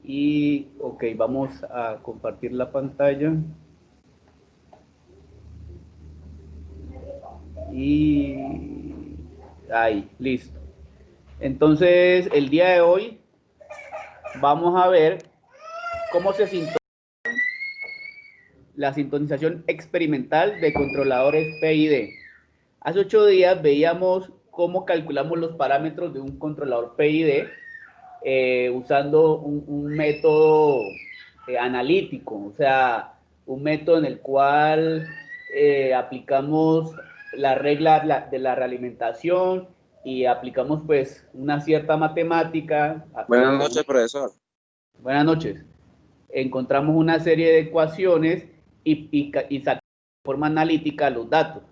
Y, ok, vamos a compartir la pantalla. Y ahí, listo. Entonces, el día de hoy vamos a ver cómo se sintoniza la sintonización experimental de controladores PID. Hace 8 días veíamos cómo calculamos los parámetros de un controlador PID usando un método analítico, o sea, un método en el cual aplicamos la regla de la realimentación y aplicamos pues una cierta matemática. Buenas noches, profesor. Buenas noches. Encontramos una serie de ecuaciones y sacamos de forma analítica los datos.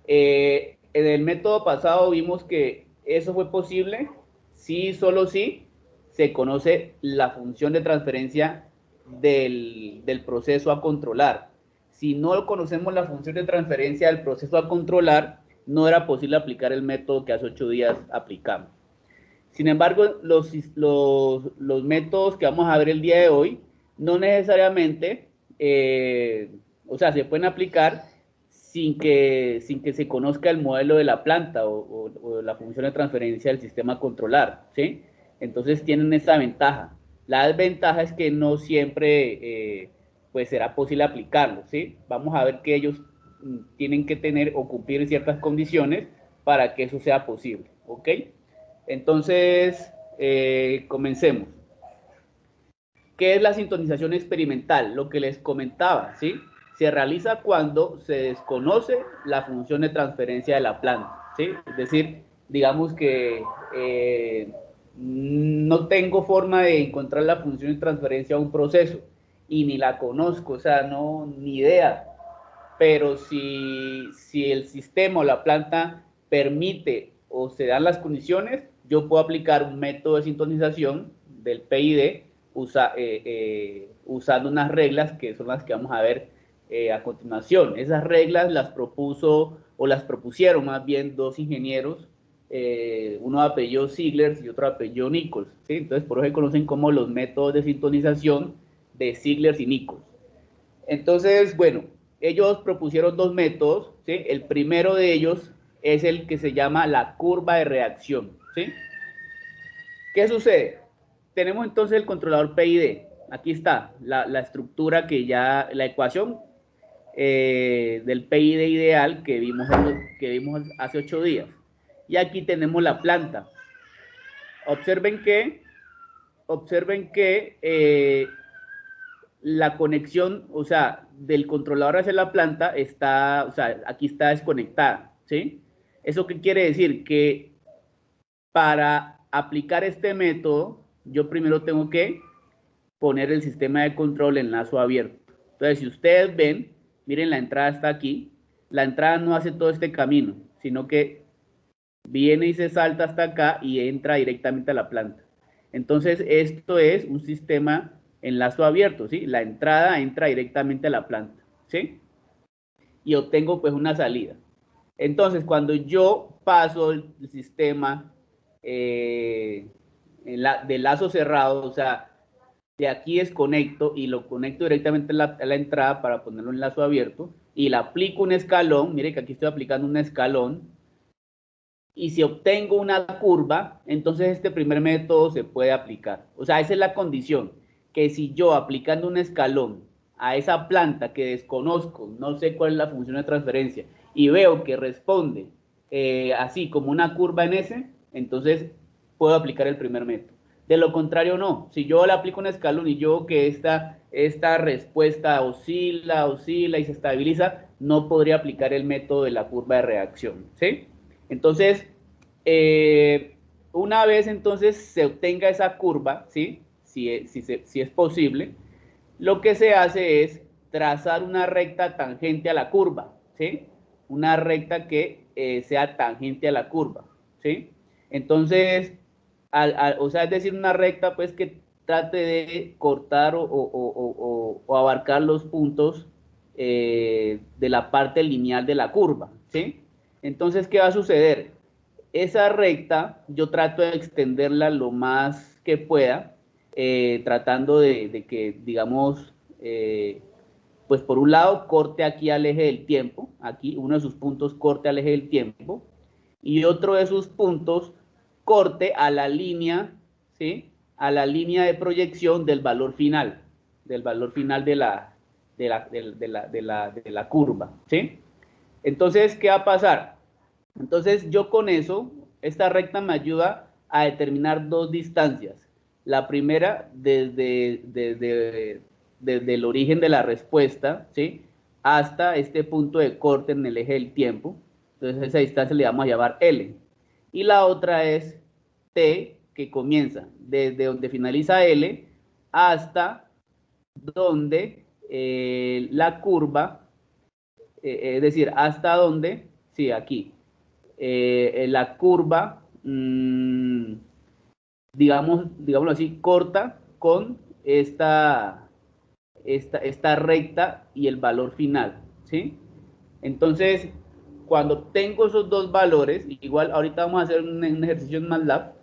En el método pasado vimos que eso fue posible si solo si se conoce la función de transferencia del proceso a controlar. Si no conocemos la función de transferencia del proceso a controlar, no era posible aplicar el método que hace 8 días aplicamos. Sin embargo, los métodos que vamos a ver el día de hoy no necesariamente, o sea, se pueden aplicar sin que se conozca el modelo de la planta o la función de transferencia del sistema a controlar, ¿sí? Entonces tienen esa ventaja. La desventaja es que no siempre pues será posible aplicarlo, ¿sí? Vamos a ver que ellos tienen que tener o cumplir ciertas condiciones para que eso sea posible, ¿ok? Entonces, comencemos. ¿Qué es la sintonización experimental? Lo que les comentaba, ¿sí? Se realiza cuando se desconoce la función de transferencia de la planta, ¿sí? Es decir, digamos que no tengo forma de encontrar la función de transferencia a un proceso y ni la conozco, o sea, no, ni idea. Pero si el sistema o la planta permite o se dan las condiciones, yo puedo aplicar un método de sintonización del PID usando unas reglas que son las que vamos a ver a continuación. Esas reglas las propuso o las propusieron más bien dos ingenieros, uno de apellido Ziegler y otro de apellido Nichols, ¿sí? Entonces por eso se conocen como los métodos de sintonización de Ziegler y Nichols. Entonces, bueno, ellos propusieron dos métodos, ¿sí? El primero de ellos es el que se llama la curva de reacción, ¿sí? ¿Qué sucede? Tenemos entonces el controlador PID. Aquí está la estructura que ya, la ecuación del PID ideal que vimos hace 8 días. Y aquí tenemos la planta. Observen que la conexión, o sea, del controlador hacia la planta está, o sea, aquí está desconectada, ¿sí? ¿Eso qué quiere decir? Que para aplicar este método, yo primero tengo que poner el sistema de control en lazo abierto. Entonces, si ustedes ven, miren, la entrada está aquí. La entrada no hace todo este camino, sino que viene y se salta hasta acá y entra directamente a la planta. Entonces, esto es un sistema en lazo abierto, ¿sí? La entrada entra directamente a la planta, ¿sí? Y obtengo pues una salida. Entonces, cuando yo paso el sistema de lazo cerrado, o sea, de aquí desconecto y lo conecto directamente a la entrada para ponerlo en lazo abierto y le aplico un escalón, mire que aquí estoy aplicando un escalón, y si obtengo una curva, entonces este primer método se puede aplicar. O sea, esa es la condición, que si yo aplicando un escalón a esa planta que desconozco, no sé cuál es la función de transferencia, y veo que responde así como una curva en S, entonces puedo aplicar el primer método. De lo contrario, no. Si yo le aplico un escalón y yo que esta respuesta oscila y se estabiliza, no podría aplicar el método de la curva de reacción, ¿sí? Entonces, una vez entonces se obtenga esa curva, ¿sí? Si es posible, lo que se hace es trazar una recta tangente a la curva, ¿sí? Una recta que sea tangente a la curva, ¿sí? Entonces, o sea, es decir, una recta pues que trate de cortar o abarcar los puntos de la parte lineal de la curva, ¿sí? Entonces, ¿qué va a suceder? Esa recta yo trato de extenderla lo más que pueda tratando de que, digamos, pues por un lado corte aquí al eje del tiempo, aquí uno de sus puntos corte al eje del tiempo, y otro de sus puntos corte a la línea, ¿sí? A la línea de proyección del valor final de la curva, ¿sí? Entonces, ¿qué va a pasar? Entonces, yo con eso, esta recta me ayuda a determinar dos distancias. La primera, desde el origen de la respuesta, ¿sí? Hasta este punto de corte en el eje del tiempo. Entonces, esa distancia le vamos a llamar L. Y la otra es T, que comienza desde donde finaliza L hasta donde la curva, es decir, hasta donde, sí, aquí, la curva, digámoslo así, corta con esta recta y el valor final, ¿sí? Entonces, cuando tengo esos dos valores, igual ahorita vamos a hacer un ejercicio en MATLAB,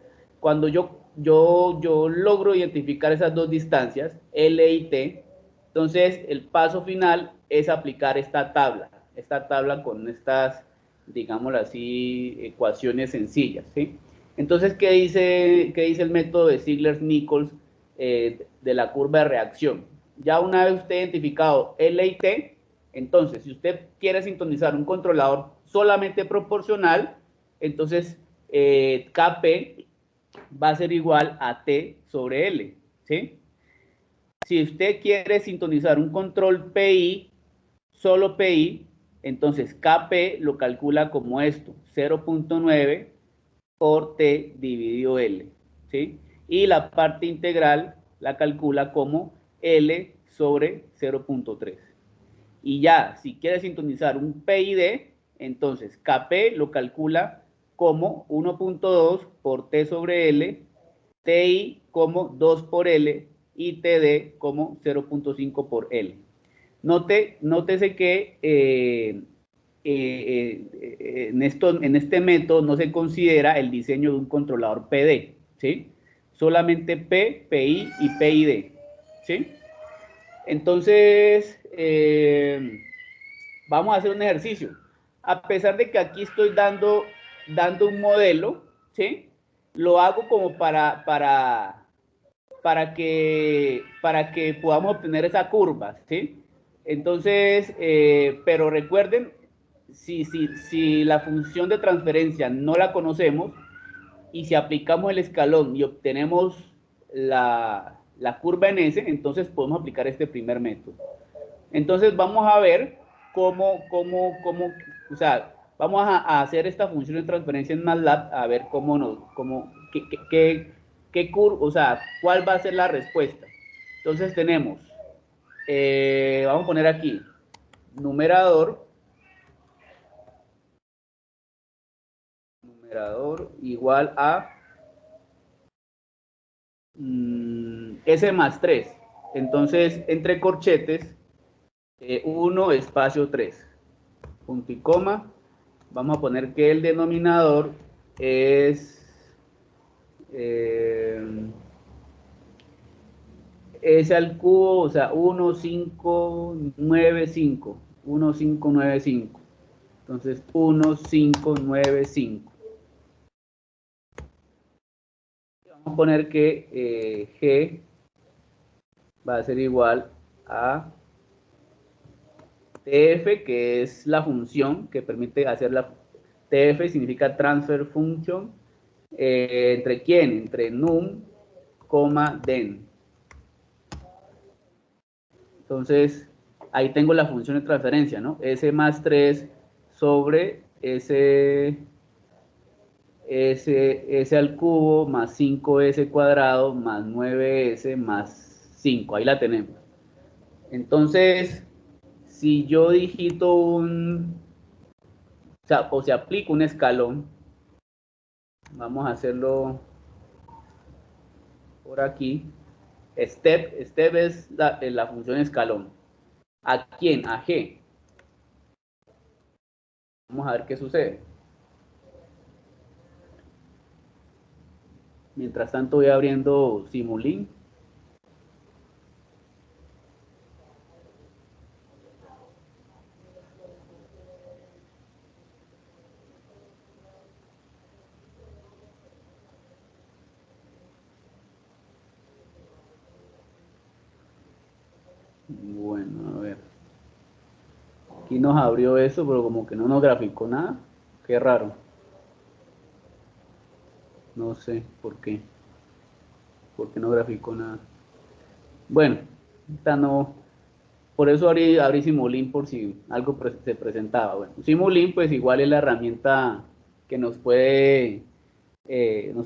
cuando yo logro identificar esas dos distancias, L y T, entonces el paso final es aplicar esta tabla con estas, digámoslo así, ecuaciones sencillas, ¿sí? Entonces, ¿qué dice el método de Ziegler-Nichols de la curva de reacción? Ya una vez usted identificado L y T, entonces, si usted quiere sintonizar un controlador solamente proporcional, entonces Kp va a ser igual a T sobre L, ¿sí? Si usted quiere sintonizar un control PI, solo PI, entonces Kp lo calcula como esto, 0.9 por T dividido L, ¿sí? Y la parte integral la calcula como L sobre 0.3. Y ya, si quiere sintonizar un PID, entonces Kp lo calcula como 1.2 por T sobre L, Ti como 2 por L y Td como 0.5 por L. Nótese que en este método no se considera el diseño de un controlador PD, ¿sí? Solamente P, PI y PID, ¿sí? Entonces, vamos a hacer un ejercicio. A pesar de que aquí estoy dando un modelo, ¿sí? Lo hago como para que podamos obtener esa curva, ¿sí? Entonces, pero recuerden, si la función de transferencia no la conocemos y si aplicamos el escalón y obtenemos la curva en S, entonces podemos aplicar este primer método. Entonces vamos a ver o sea, vamos a hacer esta función de transferencia en MATLAB, a ver o sea, cuál va a ser la respuesta. Entonces tenemos, vamos a poner aquí, numerador igual a S más 3. Entonces, entre corchetes, 1 espacio 3, punto y coma. Vamos a poner que el denominador es S al cubo, o sea, 1595. 1595. Entonces, 1595. Vamos a poner que G va a ser igual a TF, que es la función que permite hacer la TF, significa transfer function, ¿entre quién? Entre num, den. Entonces, ahí tengo la función de transferencia, ¿no? S más 3 sobre S al cubo más 5S cuadrado más 9S más 5. Ahí la tenemos. Entonces, si yo digito o se aplica un escalón, vamos a hacerlo por aquí. Step es la función escalón. ¿A quién? A G. Vamos a ver qué sucede. Mientras tanto voy abriendo Simulink. Bueno, a ver. Aquí nos abrió eso, pero como que no nos graficó nada. Qué raro. No sé por qué. ¿Por qué no graficó nada? Bueno, esta no. Por eso abrí Simulink por si algo se presentaba. Bueno, Simulink pues igual es la herramienta que nos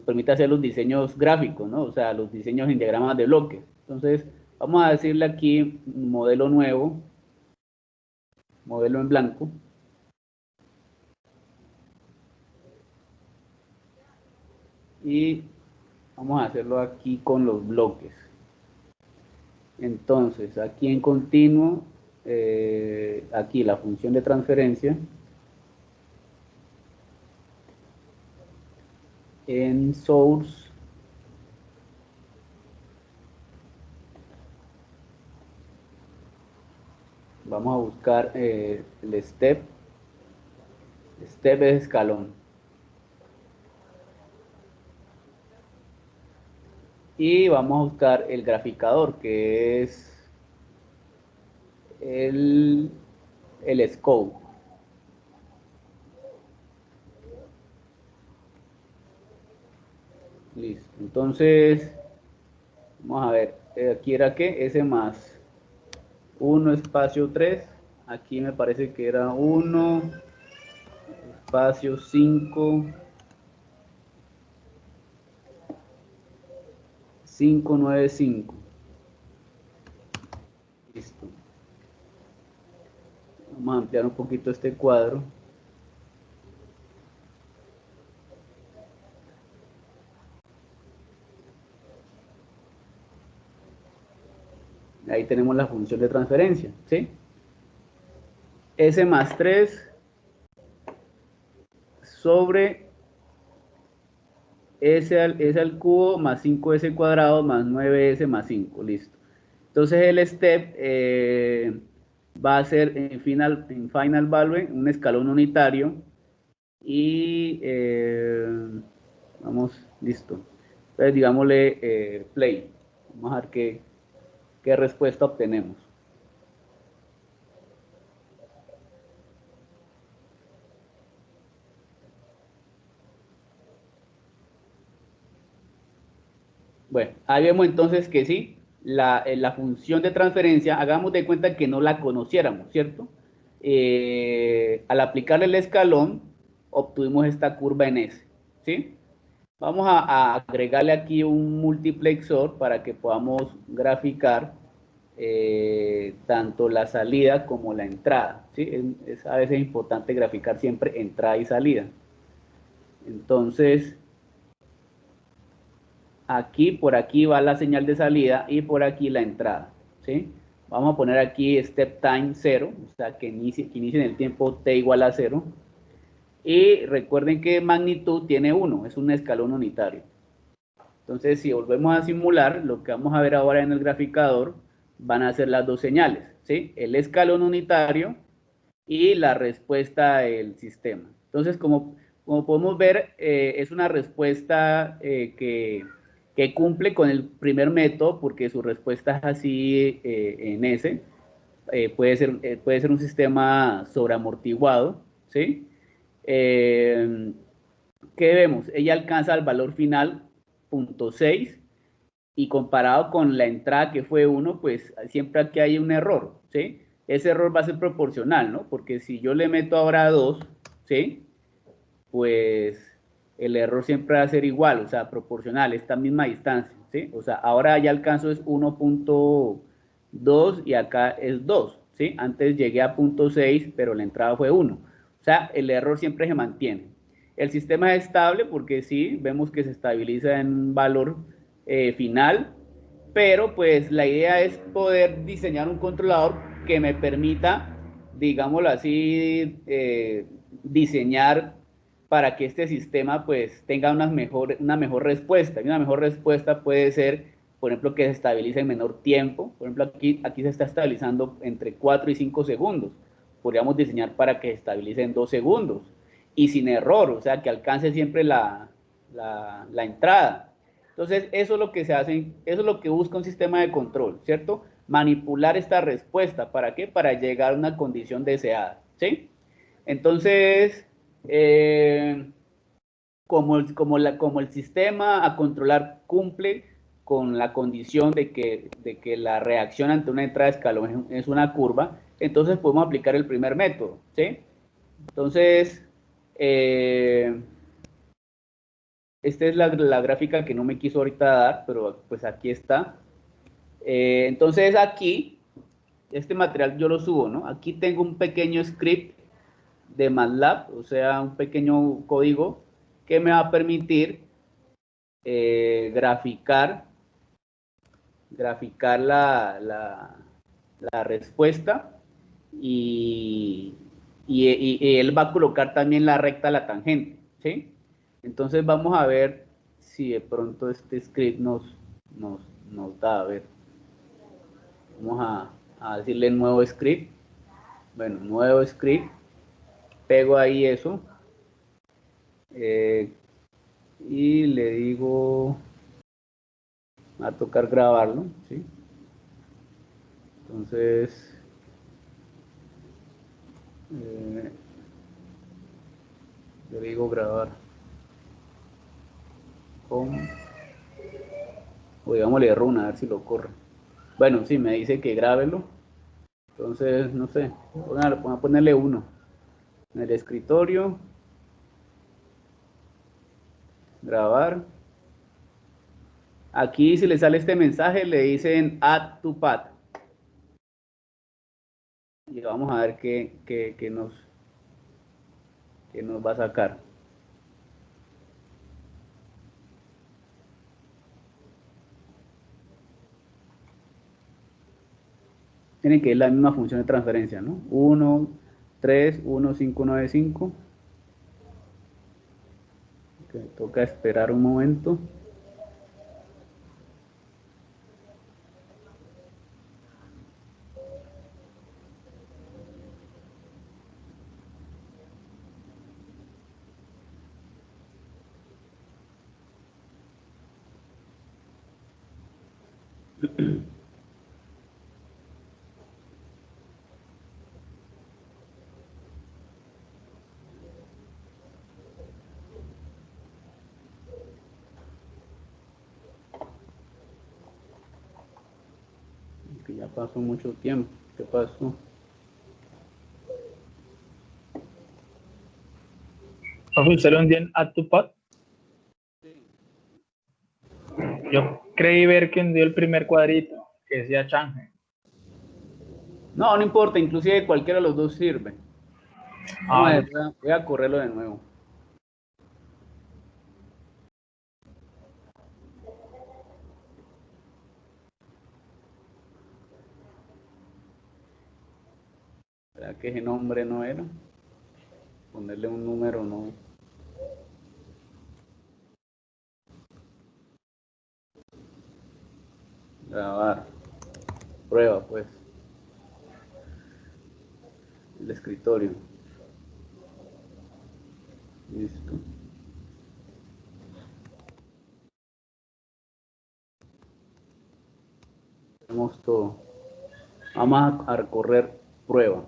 permite hacer los diseños gráficos, ¿no? O sea, los diseños en diagramas de bloques. Entonces, vamos a decirle aquí modelo nuevo, modelo en blanco. Y vamos a hacerlo aquí con los bloques. Entonces, aquí en continuo, aquí la función de transferencia. En source vamos a buscar el step es escalón y vamos a buscar el graficador que es el scope. Listo, entonces vamos a ver, aquí era que S más 1 espacio 3, aquí me parece que era 1 espacio 5 595. Listo. Vamos a ampliar un poquito este cuadro. Ahí tenemos la función de transferencia, ¿sí? S más 3 sobre S al cubo más 5S cuadrado más 9S más 5, listo. Entonces el step va a ser en final value un escalón unitario y vamos, listo. Entonces digámosle play. Vamos a ver qué respuesta obtenemos. Bueno, ahí vemos entonces que sí, la función de transferencia, hagamos de cuenta que no la conociéramos, ¿cierto? Al aplicarle el escalón, obtuvimos esta curva en S, ¿sí? Vamos a agregarle aquí un multiplexor para que podamos graficar tanto la salida como la entrada, ¿sí? Es a veces importante graficar siempre entrada y salida. Entonces, aquí, por aquí va la señal de salida y por aquí la entrada, ¿sí? Vamos a poner aquí step time 0, o sea, que inicie en el tiempo t igual a 0. Y recuerden que magnitud tiene 1, es un escalón unitario. Entonces, si volvemos a simular, lo que vamos a ver ahora en el graficador van a ser las dos señales, ¿sí? El escalón unitario y la respuesta del sistema. Entonces, como podemos ver, es una respuesta que cumple con el primer método porque su respuesta es así en S. Puede ser un sistema sobreamortiguado, ¿sí? Eh, ¿Qué vemos? Ella alcanza el valor final 0.6 y comparado con la entrada que fue 1, pues siempre aquí hay un error, ¿sí? Ese error va a ser proporcional, ¿no? Porque si yo le meto ahora 2, ¿sí? Pues el error siempre va a ser igual, o sea, proporcional, esta misma distancia, ¿sí? O sea, ahora ya alcanzo es 1.2 y acá es 2, ¿sí? Antes llegué a 0.6, pero la entrada fue 1. O sea, el error siempre se mantiene. El sistema es estable porque sí, vemos que se estabiliza en un valor final, pero pues la idea es poder diseñar un controlador que me permita, digámoslo así, diseñar para que este sistema pues tenga una mejor respuesta. Y una mejor respuesta puede ser, por ejemplo, que se estabilice en menor tiempo. Por ejemplo, aquí se está estabilizando entre 4 y 5 segundos. Podríamos diseñar para que se estabilice en 2 segundos y sin error, o sea, que alcance siempre la entrada. Entonces, eso es lo que se hace, eso es lo que busca un sistema de control, ¿cierto? manipular esta respuesta. ¿Para qué? Para llegar a una condición deseada, ¿sí? Entonces, como el sistema a controlar cumple con la condición de que la reacción ante una entrada de escalón es una curva, entonces podemos aplicar el primer método, ¿sí? Entonces, esta es la gráfica que no me quiso ahorita dar, pero pues aquí está. Entonces aquí, este material yo lo subo, ¿no? Aquí tengo un pequeño script de MATLAB, o sea, un pequeño código que me va a permitir graficar la respuesta y él va a colocar también la recta a la tangente, ¿sí? Entonces vamos a ver si de pronto este script nos da, a ver, vamos a decirle nuevo script, bueno, nuevo script, pego ahí eso y le digo, va a tocar grabarlo, ¿sí? Entonces, yo le digo grabar con, o digámosle runa, a ver si lo corre. Bueno, sí, me dice que grábelo. Entonces, no sé, voy a ponerle uno. En el escritorio, grabar. Aquí, si le sale este mensaje, le dicen add to path. Y vamos a ver qué nos va a sacar. Tiene que ir la misma función de transferencia, ¿no? 1, 3, 1, 5, 9, 5. Okay, toca esperar un momento. Que ya pasó mucho tiempo. ¿Qué pasó? Profe, ¿usted lo envió en Add to Pod? Yo creí ver que envió el primer cuadrito, que decía Change. No, no importa, inclusive cualquiera de los dos sirve. Vamos a ver, voy a correrlo de nuevo. ¿Será que ese nombre no era? Ponerle un número no. Grabar. Prueba, pues. El escritorio. Listo. Tenemos todo. Vamos a recorrer prueba.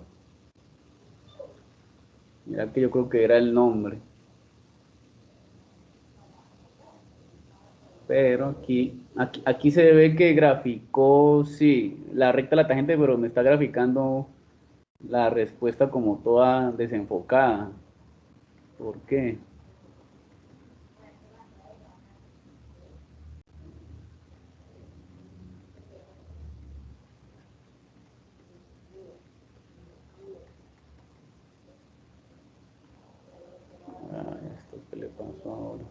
Mira que yo creo que era el nombre. Pero aquí se ve que graficó, sí, la recta de la tangente, pero me está graficando la respuesta como toda desenfocada. ¿Por qué? Ah, esto que le pasó ahora.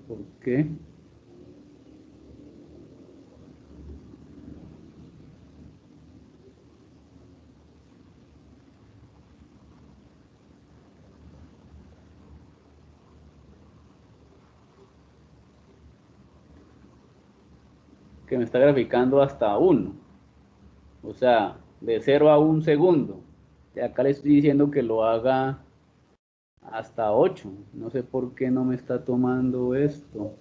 ¿Por qué? Que me está graficando hasta 1. O sea, de 0 a 1 segundo. Y acá le estoy diciendo que lo haga hasta 8. No sé por qué no me está tomando esto.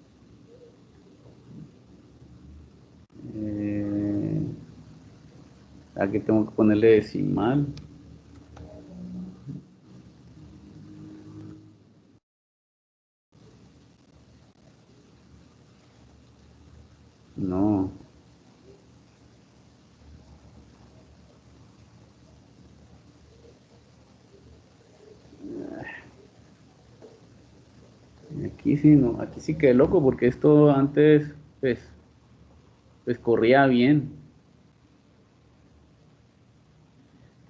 Aquí tengo que ponerle decimal. No. Aquí sí, no, aquí sí quedé loco porque esto antes, pues corría bien.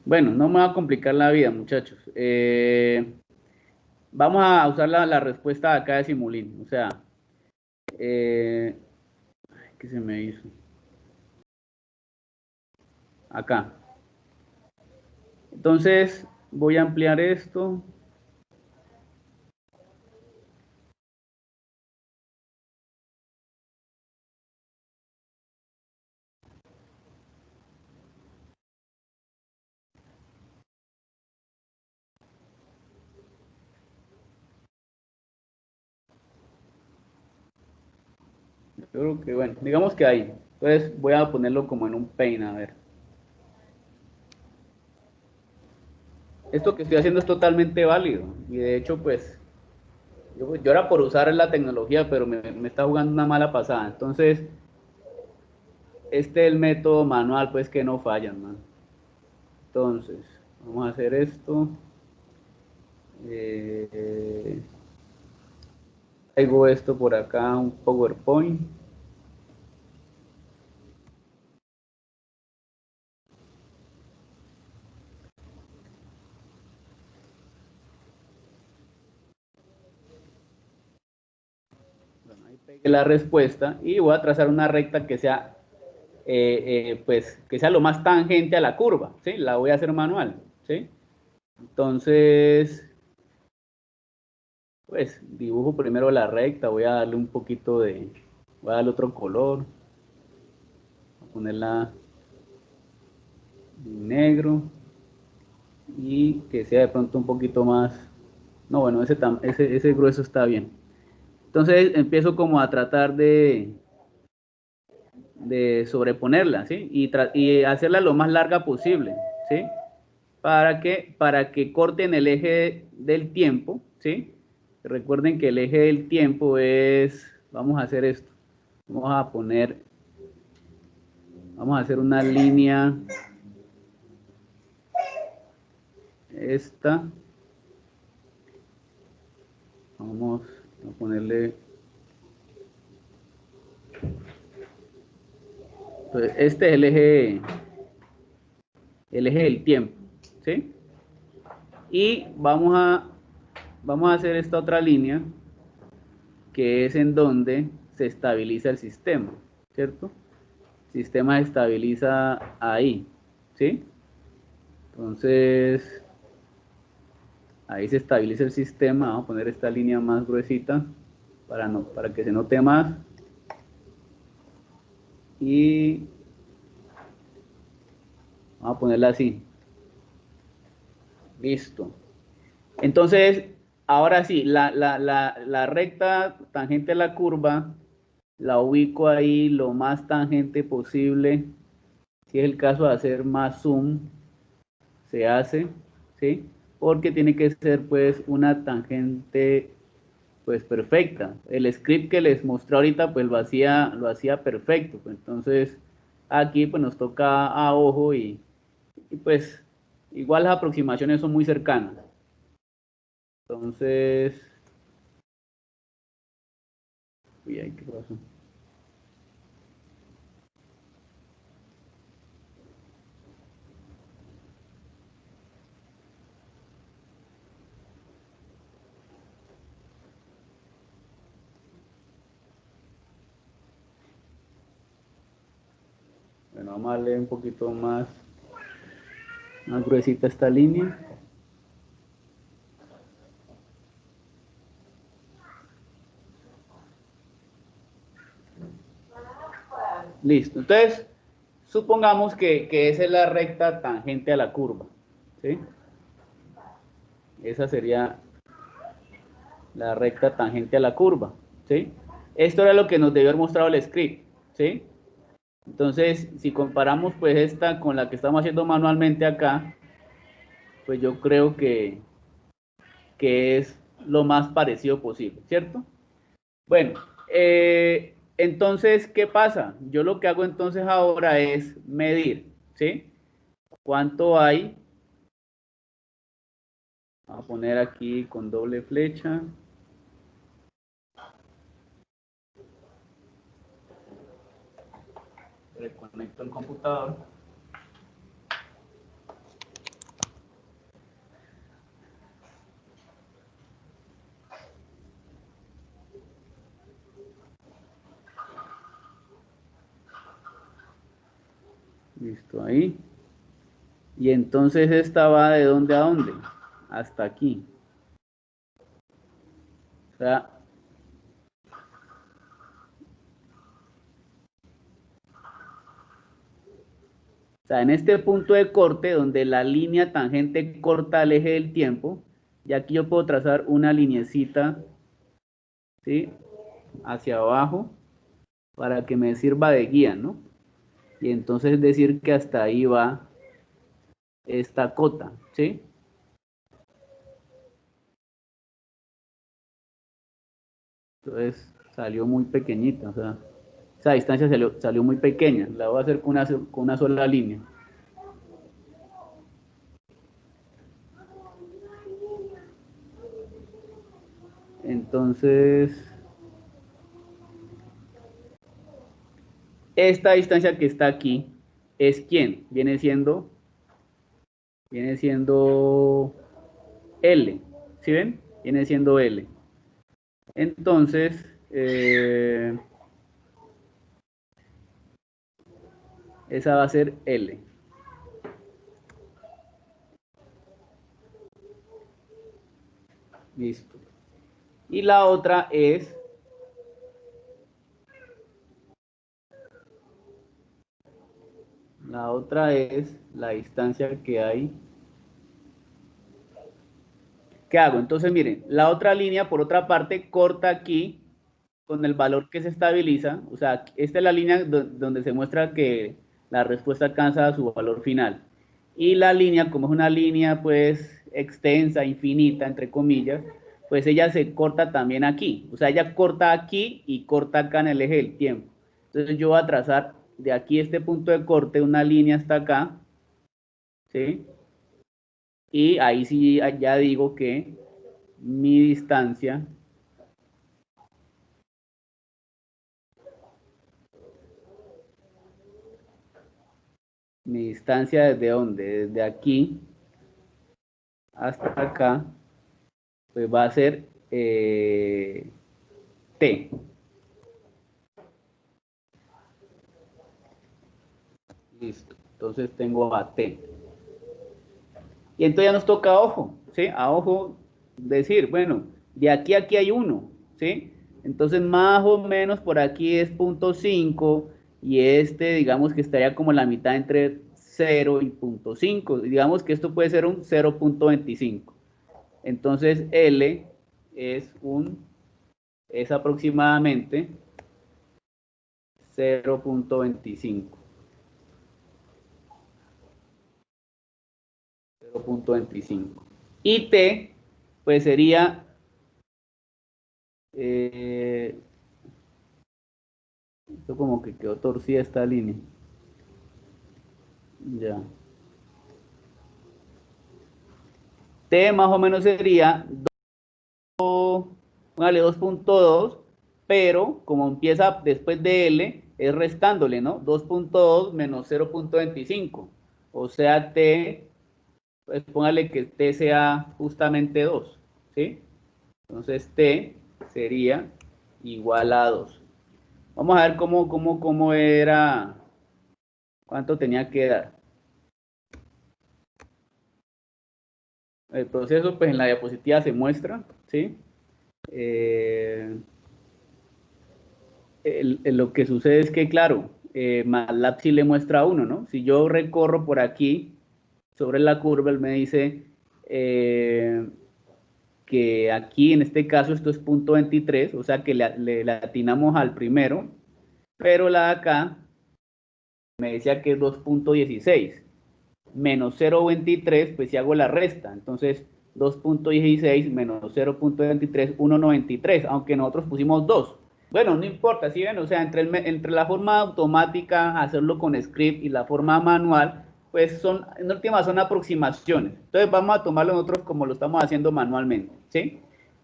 Bueno, no me va a complicar la vida, muchachos. Vamos a usar la respuesta acá de Simulín. O sea, ¿qué se me hizo? Acá. Entonces, voy a ampliar esto. Yo creo que, bueno, digamos que ahí. Entonces, voy a ponerlo como en un paint, a ver. Esto que estoy haciendo es totalmente válido. Y de hecho, pues, yo era por usar la tecnología, pero me está jugando una mala pasada. Entonces, este es el método manual, pues, que no fallan, man. Entonces, vamos a hacer esto. Traigo esto por acá, un PowerPoint. Bueno, ahí pegué la respuesta y voy a trazar una recta que sea, pues, que sea lo más tangente a la curva, ¿sí? La voy a hacer manual, ¿sí? Entonces, pues, dibujo primero la recta, voy a darle un poquito voy a darle otro color, voy a ponerla en negro y que sea de pronto un poquito más, no, bueno, ese grueso está bien. Entonces empiezo como a tratar de sobreponerla, ¿sí? Y hacerla lo más larga posible, ¿sí? Para que corten el eje del tiempo, ¿sí? Recuerden que el eje del tiempo es, vamos a hacer esto, vamos a hacer una línea, esta, vamos a ponerle, pues este es el eje del tiempo, ¿sí? Y vamos a hacer esta otra línea, que es en donde se estabiliza el sistema, ¿cierto? El sistema se estabiliza ahí, ¿sí? Entonces, ahí se estabiliza el sistema. Vamos a poner esta línea más gruesita para que se note más. Y vamos a ponerla así. Listo. Entonces, ahora sí, la recta tangente a la curva la ubico ahí lo más tangente posible. Si es el caso de hacer más zoom, se hace, ¿sí? Porque tiene que ser pues una tangente pues perfecta. El script que les mostré ahorita pues lo hacía perfecto. Entonces aquí pues nos toca a ojo y pues igual las aproximaciones son muy cercanas. Entonces, uy, ay, ¿qué pasó? Bueno, vamos a darle un poquito más gruesita esta línea. Listo. Entonces, supongamos que esa es la recta tangente a la curva, ¿sí? Esa sería la recta tangente a la curva, ¿sí? Esto era lo que nos debió haber mostrado el script, ¿sí? Entonces, si comparamos pues esta con la que estamos haciendo manualmente acá, pues yo creo que es lo más parecido posible, ¿cierto? Bueno, entonces, ¿qué pasa? Yo lo que hago entonces ahora es medir, ¿sí? ¿Cuánto hay? Vamos a poner aquí con doble flecha. Reconecto el computador. Listo, ahí. Y entonces esta va de dónde a dónde? Hasta aquí. O sea, en este punto de corte, donde la línea tangente corta el eje del tiempo, y aquí yo puedo trazar una linecita, ¿sí? Hacia abajo, para que me sirva de guía, ¿no? Y entonces decir que hasta ahí va esta cota, ¿sí? Entonces salió muy pequeñita, o sea, esa distancia salió muy pequeña. La voy a hacer con una sola línea. Entonces, esta distancia que está aquí es ¿quién? Viene siendo L, ¿sí ven? Viene siendo L. Entonces, esa va a ser L. Listo. Y la otra es la distancia que hay. ¿Qué hago? Entonces, miren, la otra línea, por otra parte, corta aquí con el valor que se estabiliza. O sea, esta es la línea donde se muestra que la respuesta alcanza su valor final. Y la línea, como es una línea, pues, extensa, infinita, entre comillas, pues ella se corta también aquí. O sea, ella corta aquí y corta acá en el eje del tiempo. Entonces, yo voy a trazar de aquí este punto de corte una línea hasta acá, ¿sí? Y ahí sí ya digo que mi distancia desde dónde, desde aquí hasta acá, pues va a ser T. Listo. Entonces tengo a T. Y entonces ya nos toca a ojo, ¿sí? A ojo decir, bueno, de aquí a aquí hay 1, ¿sí? Entonces más o menos por aquí es 0.5 y este digamos que estaría como la mitad entre 0 y 0.5. Digamos que esto puede ser un 0.25. Entonces L es aproximadamente 0.25. 0.25. Y T, pues sería, esto como que quedó torcida esta línea. Ya. T más o menos sería, póngale 2.2, pero como empieza después de L, es restándole, ¿no? 2.2 menos 0.25. O sea, T, pues póngale que T sea justamente 2, ¿sí? Entonces T sería igual a 2. Vamos a ver cómo era, cuánto tenía que dar. El proceso, pues en la diapositiva se muestra, ¿sí? Lo que sucede es que, claro, MATLAB sí le muestra a uno, ¿no? Si yo recorro por aquí, sobre la curva, él me dice que aquí, en este caso, esto es punto 23, o sea que le atinamos al primero, pero la de acá me decía que es 2.16, menos 0.23, pues si hago la resta, entonces 2.16 menos 0.23, 1.93, aunque nosotros pusimos 2. Bueno, no importa, ¿sí ven? O sea, entre la forma automática, hacerlo con script y la forma manual, pues son, en última son aproximaciones. Entonces vamos a tomarlo nosotros como lo estamos haciendo manualmente, ¿sí?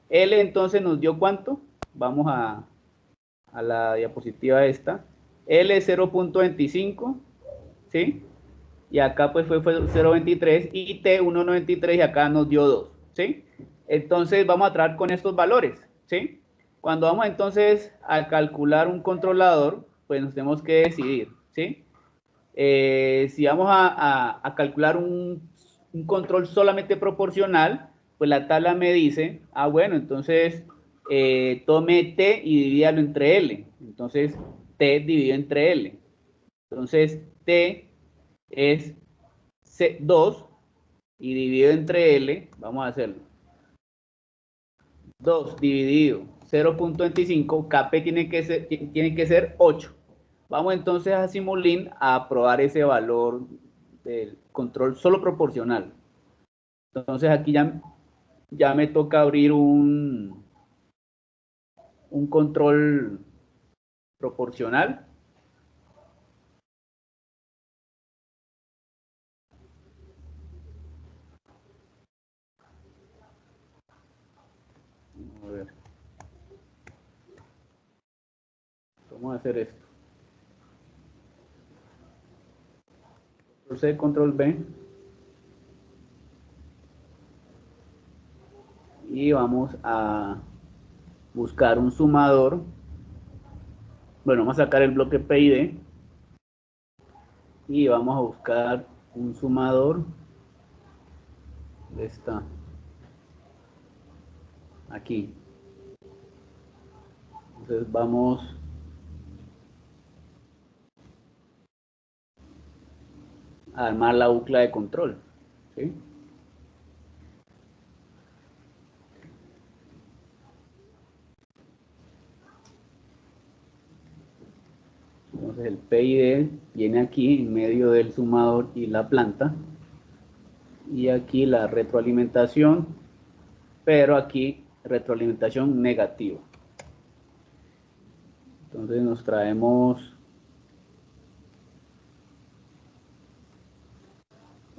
L entonces nos dio ¿cuánto? Vamos a la diapositiva esta. L 0.25, ¿sí? Y acá pues fue 0.23 y T 1.93 y acá nos dio 2, ¿sí? Entonces vamos a trabajar con estos valores, ¿sí? Cuando vamos entonces a calcular un controlador, pues nos tenemos que decidir, ¿sí? Si vamos a calcular un control solamente proporcional, pues la tabla me dice, ah, bueno, entonces tome T y divídalo entre L. Entonces, T dividido entre L. Entonces, T es 2 y dividido entre L, vamos a hacerlo. 2 dividido 0.25, Kp tiene que ser 8. Vamos entonces a Simulink a probar ese valor del control solo proporcional. Entonces aquí ya me toca abrir un control proporcional. A ver. Vamos a hacer esto. Control C, control B. Y vamos a buscar un sumador. Bueno, vamos a sacar el bloque PID. Y vamos a buscar un sumador. ¿Dónde está? Aquí. Entonces vamos a armar la bucla de control, ¿sí? Entonces el PID viene aquí en medio del sumador y la planta. Y aquí la retroalimentación, pero aquí retroalimentación negativa. Entonces nos traemos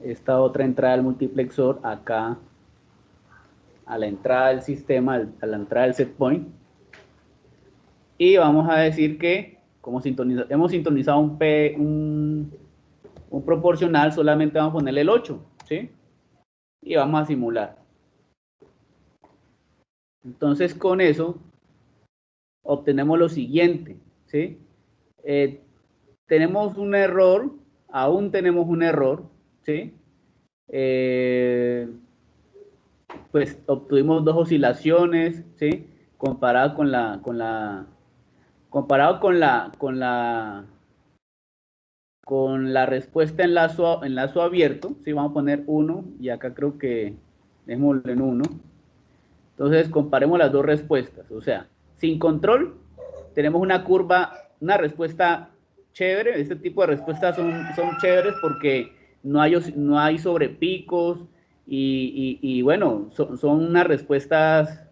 esta otra entrada del multiplexor acá a la entrada del sistema, a la entrada del set point. Y vamos a decir que como hemos sintonizado un proporcional, solamente vamos a ponerle el 8, ¿sí? Y vamos a simular. Entonces con eso obtenemos lo siguiente, ¿sí? Tenemos un error, aún tenemos un error, ¿sí? Pues obtuvimos dos oscilaciones, ¿sí? Comparado con la respuesta en lazo abierto, ¿sí? Vamos a poner 1 y acá creo que démoslo en 1. Entonces comparemos las dos respuestas, o sea, sin control tenemos una curva, una respuesta chévere. Este tipo de respuestas son chéveres porque no hay sobrepicos y bueno, son unas respuestas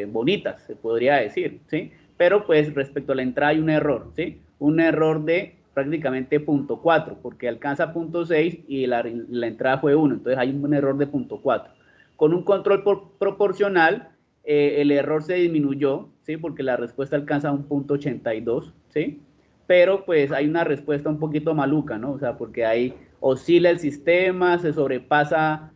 bonitas, se podría decir, ¿sí? Pero pues respecto a la entrada hay un error, ¿sí? Un error de prácticamente 0.4, porque alcanza 0.6 y la entrada fue 1, entonces hay un error de 0.4. Con un control proporcional, el error se disminuyó, ¿sí? Porque la respuesta alcanza un 0.82, ¿sí? Pero pues hay una respuesta un poquito maluca, ¿no? O sea, porque ahí oscila el sistema, se sobrepasa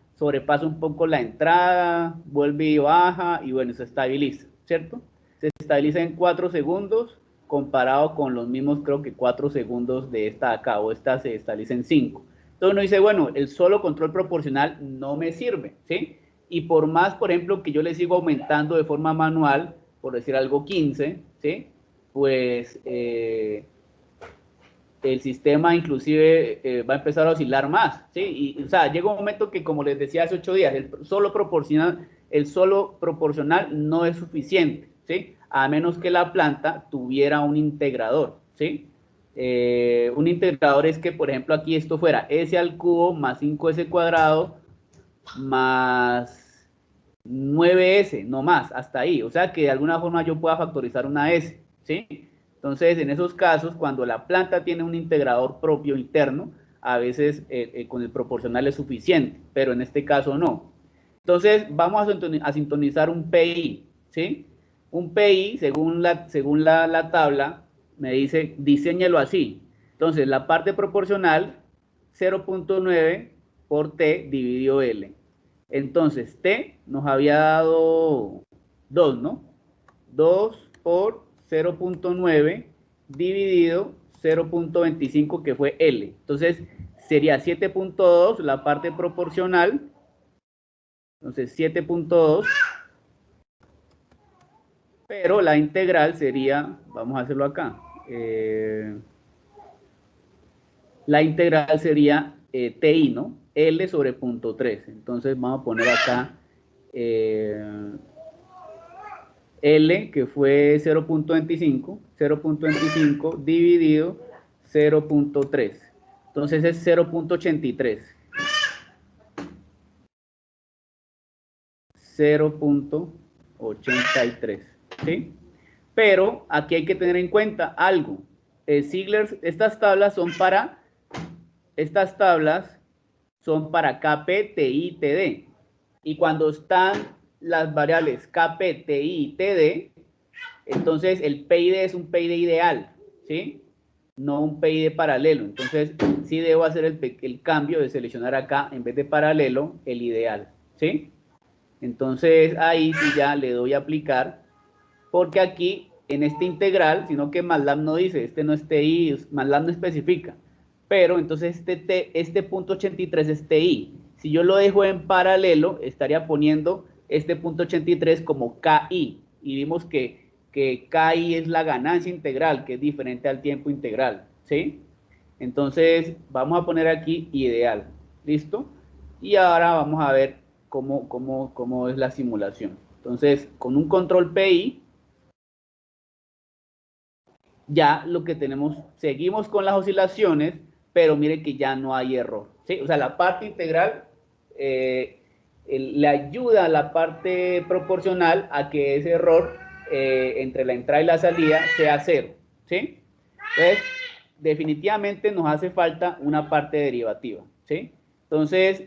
un poco la entrada, vuelve y baja y bueno, se estabiliza, ¿cierto? Se estabiliza en 4 segundos comparado con los mismos, creo que 4 segundos de esta acá, o esta se estabiliza en 5. Entonces uno dice, bueno, el solo control proporcional no me sirve, ¿sí? Y por más, por ejemplo, que yo le sigo aumentando de forma manual, por decir algo 15, ¿sí? Pues el sistema inclusive va a empezar a oscilar más, ¿sí? Y, o sea, llega un momento que, como les decía hace 8 días, el solo proporcional no es suficiente, ¿sí? A menos que la planta tuviera un integrador, ¿sí? Un integrador es que, por ejemplo, aquí esto fuera S al cubo más 5S cuadrado más 9S, no más, hasta ahí. O sea, que de alguna forma yo pueda factorizar una S, ¿sí? Entonces, en esos casos, cuando la planta tiene un integrador propio interno, a veces con el proporcional es suficiente, pero en este caso no. Entonces, vamos a sintonizar un PI, ¿sí? Un PI, según la tabla, me dice, diséñelo así. Entonces, la parte proporcional, 0.9 por T dividido L. Entonces, T nos había dado 2, ¿no? 2 por 0.9 dividido 0.25, que fue L. Entonces, sería 7.2 la parte proporcional. Entonces, 7.2. Pero la integral sería, vamos a hacerlo acá. La integral sería TI, ¿no? L sobre punto 3. Entonces, vamos a poner acá L, que fue 0.25 dividido 0.3. Entonces es 0.83. 0.83, ¿sí? Pero aquí hay que tener en cuenta algo. Ziegler, estas tablas son para KP, TI, TD. Y cuando están las variables KP, TI y TD, entonces el PID es un PID ideal, ¿sí? No un PID paralelo. Entonces sí debo hacer el cambio de seleccionar acá, en vez de paralelo, el ideal, ¿sí? Entonces ahí sí ya le doy a aplicar, porque aquí en este integral, sino que MATLAB no dice, este no es TI, MATLAB no especifica, pero entonces este punto 83 es TI. Si yo lo dejo en paralelo, estaría poniendo este punto 83 como KI, y vimos que KI es la ganancia integral, que es diferente al tiempo integral, ¿sí? Entonces vamos a poner aquí ideal, ¿listo? Y ahora vamos a ver cómo es la simulación. Entonces, con un control PI, ya lo que tenemos, seguimos con las oscilaciones, pero mire que ya no hay error, ¿sí? O sea, la parte integral le ayuda a la parte proporcional a que ese error entre la entrada y la salida sea cero, ¿sí? Entonces, definitivamente nos hace falta una parte derivativa, ¿sí? Entonces,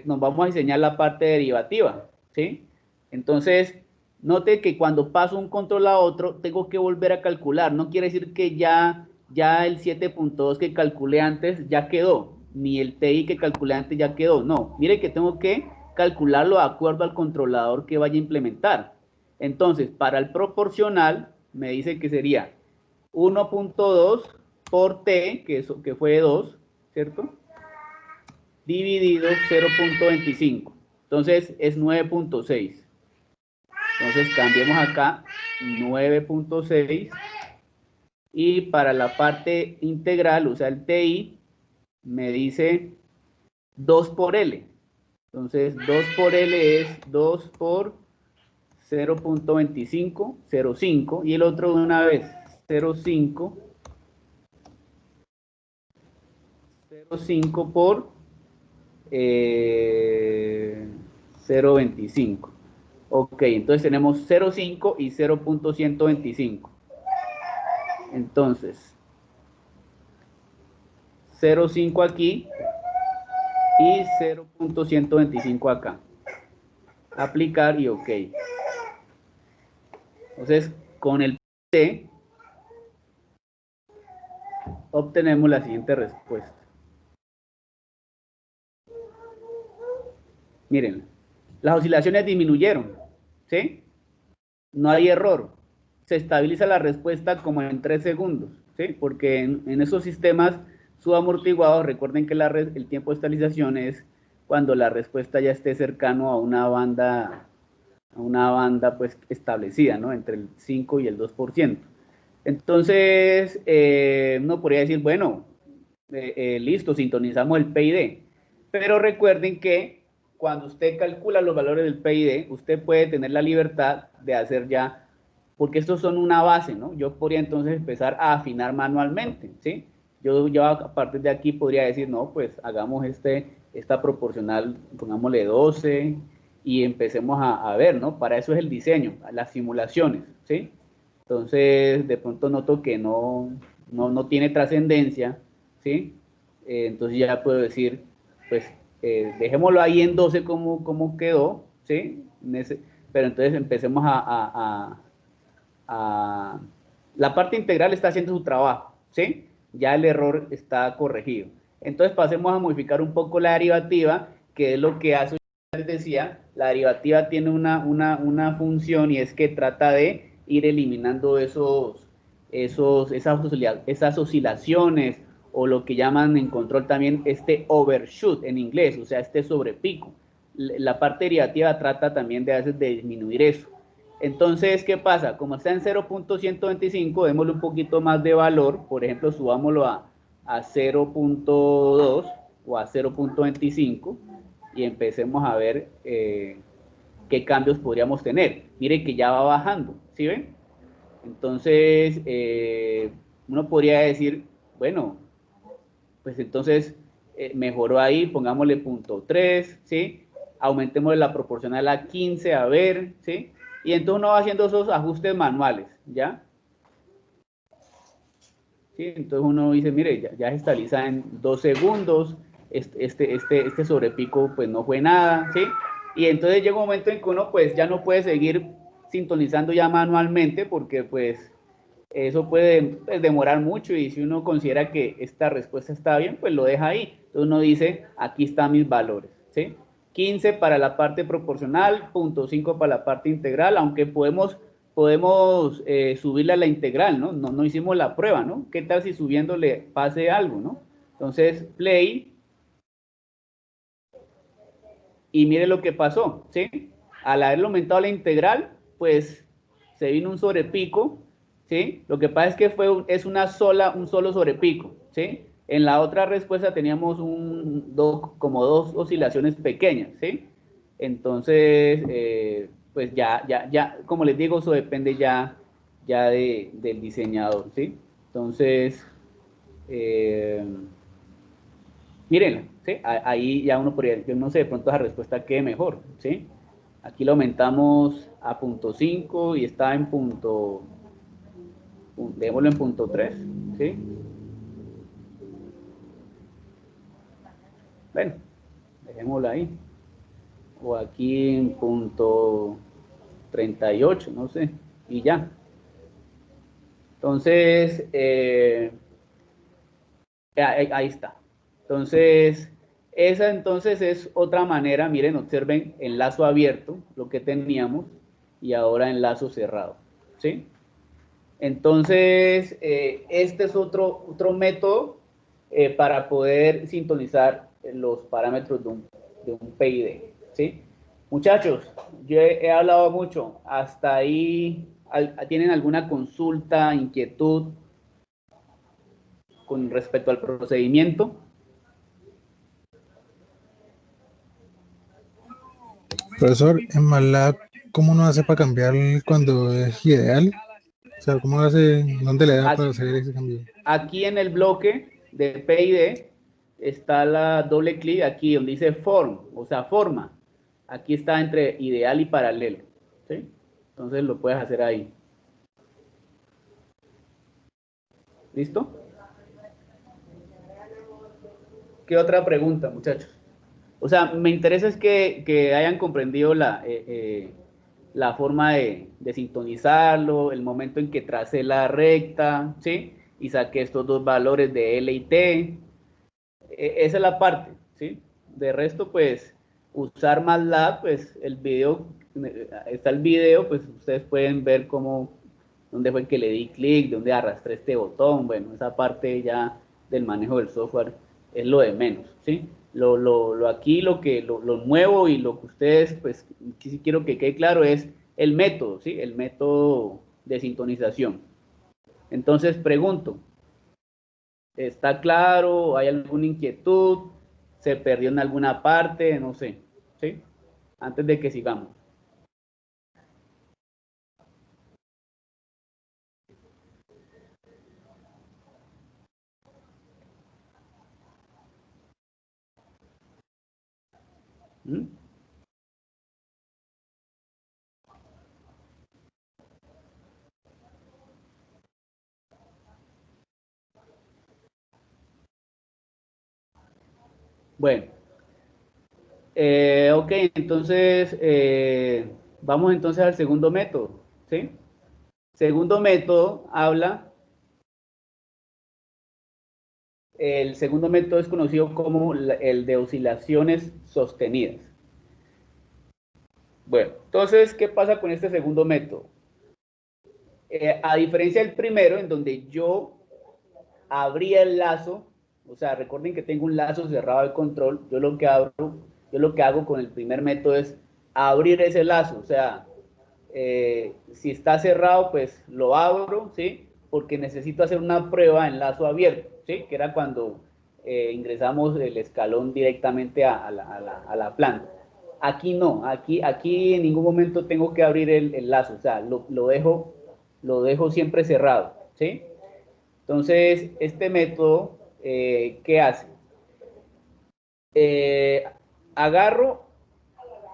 nos vamos a diseñar la parte derivativa, ¿sí? Entonces, note que cuando paso un control a otro, tengo que volver a calcular. No quiere decir que ya el 7.2 que calculé antes ya quedó, ni el TI que calculé antes ya quedó. No, mire que tengo que calcularlo de acuerdo al controlador que vaya a implementar. Entonces, para el proporcional, me dice que sería 1.2 por T, que fue 2, ¿cierto? Dividido 0.25. Entonces, es 9.6. Entonces cambiemos acá 9.6 y para la parte integral, o sea el TI, me dice 2 por L. Entonces 2 por L es 2 por 0.25, 0.5 y el otro de una vez 0.5, 0.5 por 0.25. Ok, entonces tenemos 0.5 y 0.125. Entonces, 0.5 aquí y 0.125 acá. Aplicar y OK. Entonces, con el T obtenemos la siguiente respuesta. Miren, las oscilaciones disminuyeron, ¿sí? No hay error. Se estabiliza la respuesta como en 3 segundos, ¿sí? Porque en esos sistemas subamortiguados, recuerden que el tiempo de estabilización es cuando la respuesta ya esté cercano a una banda pues establecida, ¿no? Entre el 5 y el 2%. Entonces, uno podría decir, bueno, listo, sintonizamos el PID. Pero recuerden que cuando usted calcula los valores del PID, usted puede tener la libertad de hacer ya, porque estos son una base, ¿no? Yo podría entonces empezar a afinar manualmente, ¿sí? Yo ya a partir de aquí podría decir, no, pues hagamos esta proporcional, pongámosle 12 y empecemos a ver, ¿no? Para eso es el diseño, las simulaciones, ¿sí? Entonces, de pronto noto que no tiene trascendencia, ¿sí? Entonces ya puedo decir, pues, dejémoslo ahí en 12 como quedó, ¿sí? Pero entonces empecemos a... La parte integral está haciendo su trabajo, ¿sí? Ya el error está corregido. Entonces pasemos a modificar un poco la derivativa, que es lo que hace, les decía, la derivativa tiene una función y es que trata de ir eliminando esas oscilaciones o lo que llaman en control también overshoot en inglés, o sea, sobrepico. La parte derivativa trata también de a veces de disminuir eso. Entonces, ¿qué pasa? Como está en 0.125, démosle un poquito más de valor, por ejemplo, subámoslo a 0.2 o a 0.25 y empecemos a ver qué cambios podríamos tener. Mire que ya va bajando, ¿sí ven? Entonces, uno podría decir, bueno, pues entonces mejoró ahí, pongámosle punto 3, ¿sí? Aumentemos la proporcional a 15, a ver, ¿sí? Y entonces uno va haciendo esos ajustes manuales, ¿ya? ¿Sí? Entonces uno dice, mire, ya se estabiliza en 2 segundos, este sobrepico pues no fue nada, ¿sí? Y entonces llega un momento en que uno pues ya no puede seguir sintonizando ya manualmente porque pues eso puede pues, demorar mucho y si uno considera que esta respuesta está bien, pues lo deja ahí. Entonces uno dice, aquí están mis valores, ¿sí? 15 para la parte proporcional, 0.5 para la parte integral, aunque podemos subirle a la integral, ¿no? ¿no? Hicimos la prueba, ¿no? ¿Qué tal si subiéndole pase algo, ¿no? Entonces, play, y mire lo que pasó, ¿sí? Al haberlo aumentado la integral, pues se vino un sobrepico, ¿sí? Lo que pasa es que es un solo sobrepico, ¿sí? En la otra respuesta teníamos como dos oscilaciones pequeñas, ¿sí? Entonces, pues ya, como les digo, eso depende ya del diseñador, ¿sí? Entonces, eh, mírenla, ¿sí? Ahí ya uno podría, yo no sé, de pronto la respuesta quede mejor, ¿sí? Aquí lo aumentamos a punto 5 y está en démoslo en punto 3, ¿sí? Bueno, dejémoslo ahí. O aquí en punto 38, no sé, y ya. Entonces, ahí está. Entonces, esa entonces es otra manera, miren, observen el lazo abierto, lo que teníamos, y ahora en lazo cerrado, ¿sí? Entonces, este es otro método para poder sintonizar los parámetros de un PID, ¿sí? Muchachos, yo he hablado mucho, hasta ahí, ¿tienen alguna consulta, inquietud con respecto al procedimiento? Profesor, en MATLAB, ¿cómo uno hace para cambiar cuando es ideal? O sea, ¿cómo hace, dónde le da para hacer ese cambio? Aquí en el bloque de PID está la doble clic aquí donde dice form, o sea, forma. Aquí está entre ideal y paralelo, ¿sí? Entonces lo puedes hacer ahí. ¿Listo? ¿Qué otra pregunta, muchachos? O sea, me interesa es que hayan comprendido la forma de sintonizarlo, el momento en que tracé la recta, ¿sí? Y saqué estos dos valores de L y T. Esa es la parte, ¿sí? De resto, pues, usar MATLAB, pues, está el video, pues, ustedes pueden ver dónde fue que le di clic, dónde arrastré este botón, bueno, esa parte ya del manejo del software es lo de menos, ¿sí? Aquí lo nuevo y lo que ustedes, pues, sí quiero que quede claro es el método, ¿sí? El método de sintonización. Entonces pregunto, ¿está claro? ¿Hay alguna inquietud? ¿Se perdió en alguna parte? No sé, ¿sí? Antes de que sigamos. ¿Mm? Bueno, ok, entonces vamos entonces al segundo método, ¿sí? Segundo método habla, el segundo método es conocido como el de oscilaciones sostenidas. Bueno, entonces, ¿qué pasa con este segundo método? A diferencia del primero, en donde yo abría el lazo, o sea, recuerden que tengo un lazo cerrado de control, yo lo que hago con el primer método es abrir ese lazo, o sea, si está cerrado, pues lo abro, ¿sí? Porque necesito hacer una prueba en lazo abierto, ¿sí? Que era cuando ingresamos el escalón directamente a la planta. Aquí no, aquí en ningún momento tengo que abrir el lazo, o sea, lo dejo siempre cerrado, ¿sí? Entonces, este método, ¿qué hace? Eh, Agarro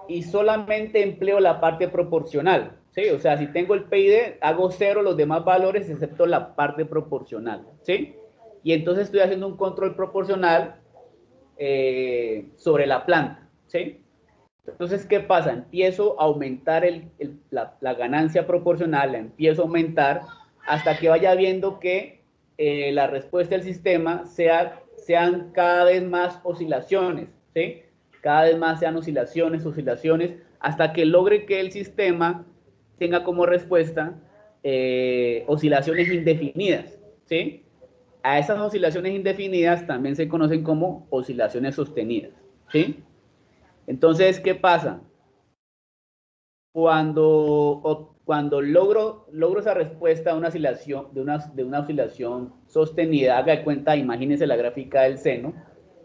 y solamente empleo la parte proporcional, ¿sí? O sea, si tengo el PID, hago cero los demás valores excepto la parte proporcional, ¿sí? Y entonces estoy haciendo un control proporcional sobre la planta, ¿sí? Entonces, ¿qué pasa? Empiezo a aumentar la ganancia proporcional, la empiezo a aumentar hasta que vaya viendo que la respuesta del sistema sean cada vez más oscilaciones, ¿sí? Cada vez más sean oscilaciones, hasta que logre que el sistema tenga como respuesta oscilaciones indefinidas, ¿sí? A esas oscilaciones indefinidas también se conocen como oscilaciones sostenidas, ¿sí? Entonces, ¿qué pasa? Cuando logro esa respuesta a una oscilación, de una oscilación sostenida, haga de cuenta, imagínense la gráfica del seno,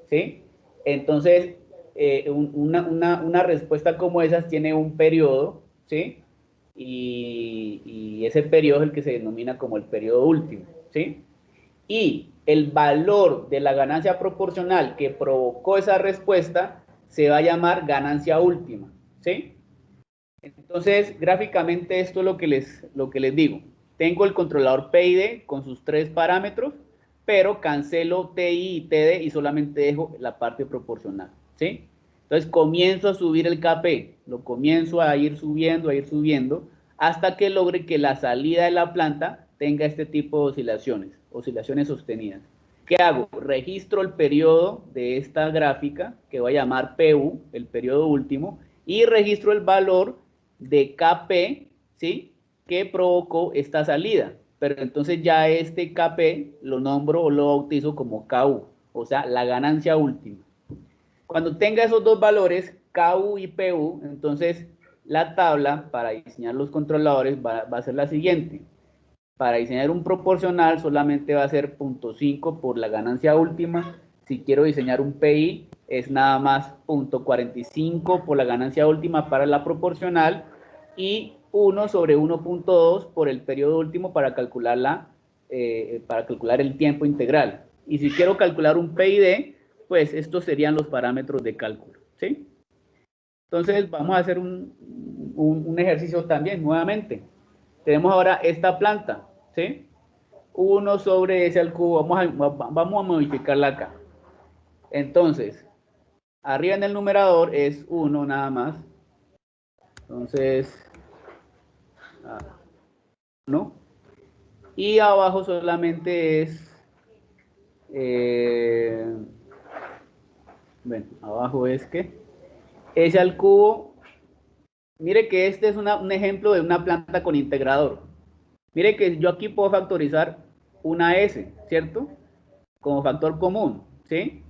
¿sí? Entonces, una respuesta como esa tiene un periodo, ¿sí? Y ese periodo es el que se denomina como el periodo último, ¿sí? Y el valor de la ganancia proporcional que provocó esa respuesta se va a llamar ganancia última, ¿sí? Entonces, gráficamente esto es lo que les digo. Tengo el controlador PID con sus tres parámetros, pero cancelo TI y TD y solamente dejo la parte proporcional, ¿sí? Entonces comienzo a subir el KP, lo comienzo a ir subiendo, hasta que logre que la salida de la planta tenga este tipo de oscilaciones sostenidas. ¿Qué hago? Registro el periodo de esta gráfica, que voy a llamar PU, el periodo último, y registro el valor de KP, ¿sí? Que provocó esta salida. Pero entonces ya este KP lo nombro o lo bautizo como KU, o sea, la ganancia última. Cuando tenga esos dos valores, KU y PU, entonces la tabla para diseñar los controladores va a ser la siguiente. Para diseñar un proporcional solamente va a ser 0.5 por la ganancia última. Si quiero diseñar un PI es nada más 0.45 por la ganancia última para la proporcional y 1 sobre 1.2 por el periodo último para calcular el tiempo integral. Y si quiero calcular un PID, pues estos serían los parámetros de cálculo, ¿sí? Entonces vamos a hacer un ejercicio también nuevamente. Tenemos ahora esta planta, ¿sí? 1 sobre S al cubo, vamos a modificarla acá. Entonces, arriba en el numerador es 1 nada más. Entonces, 1. Y abajo solamente es, bueno, abajo es que S al cubo. Mire que este es un ejemplo de una planta con integrador. Mire que yo aquí puedo factorizar una S, ¿cierto? Como factor común, ¿sí?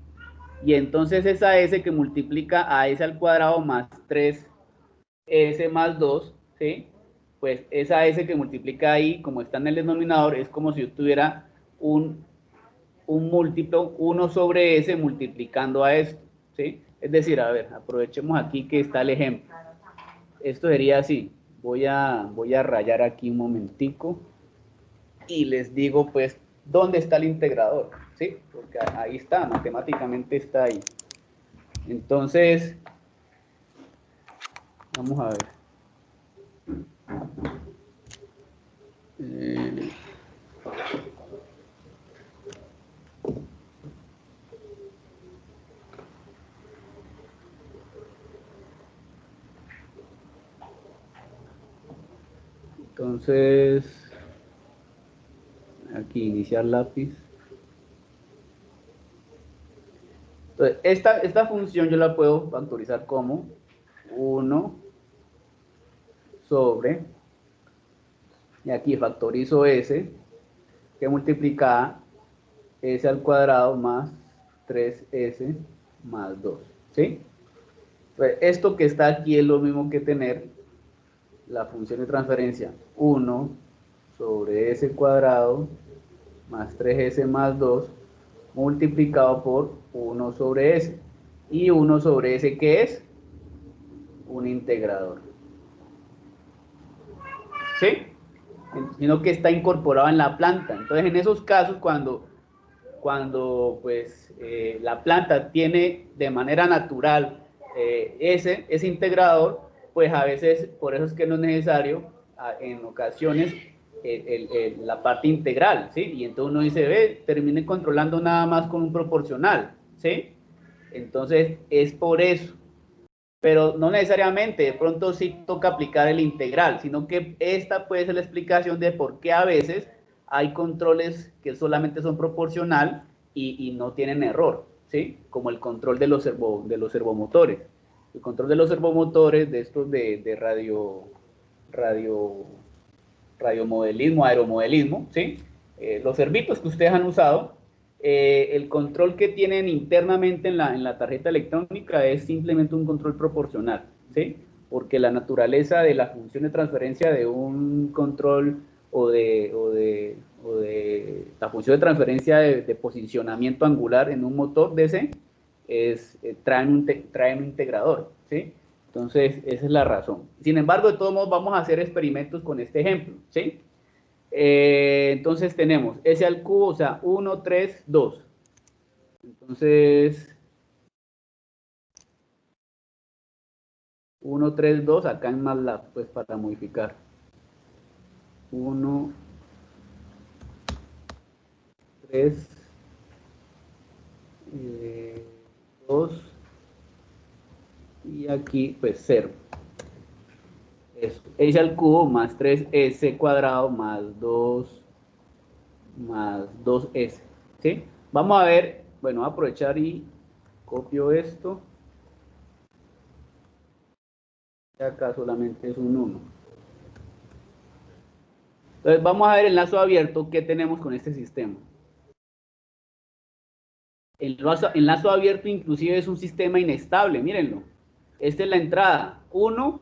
Y entonces esa S que multiplica a S al cuadrado más 3S más 2, ¿sí? pues esa S que multiplica ahí, como está en el denominador, es como si yo tuviera un múltiplo, 1 sobre S multiplicando a esto, ¿sí? Es decir, a ver, aprovechemos aquí que está el ejemplo. Esto sería así. Voy a rayar aquí un momentico y les digo, pues, ¿dónde está el integrador? ¿Sí? Porque ahí está, matemáticamente está ahí. Entonces, vamos a ver. Entonces, aquí iniciar lápiz. Entonces, esta función yo la puedo factorizar como 1 sobre, y aquí factorizo S, que multiplica S al cuadrado más 3S más 2, ¿sí? Entonces, esto que está aquí es lo mismo que tener la función de transferencia 1 sobre S cuadrado más 3S más 2 multiplicado por 1 sobre S. ¿Y 1 sobre S qué es? Un integrador. ¿Sí? Sino que está incorporado en la planta. Entonces, en esos casos, cuando pues, la planta tiene de manera natural ese integrador, pues a veces, por eso es que no es necesario, en ocasiones, la parte integral, ¿sí? Y entonces uno dice, ve, termine controlando nada más con un proporcional, ¿sí? Entonces, es por eso. Pero no necesariamente, de pronto sí toca aplicar el integral, sino que esta puede ser la explicación de por qué a veces hay controles que solamente son proporcional y no tienen error, ¿sí? Como el control de los servomotores. El control de los servomotores, de estos de radiomodelismo, aeromodelismo, ¿sí? Los servitos que ustedes han usado, el control que tienen internamente en la tarjeta electrónica es simplemente un control proporcional, ¿sí? Porque la naturaleza de la función de transferencia de un control o de la función de transferencia de posicionamiento angular en un motor DC traen un integrador, ¿sí? Entonces, esa es la razón. Sin embargo, de todos modos, vamos a hacer experimentos con este ejemplo, ¿sí? Entonces tenemos S al cubo, o sea, 1, 3, 2. Entonces, 1, 3, 2, acá en MATLAB, pues para modificar. 1, 3, 2, y aquí, pues 0. Eso, S al cubo más 3S cuadrado más 2S, ¿sí? Vamos a ver, bueno, voy a aprovechar y copio esto. Y acá solamente es un 1. Entonces vamos a ver el lazo abierto que tenemos con este sistema. El lazo abierto inclusive es un sistema inestable, mírenlo. Esta es la entrada, 1,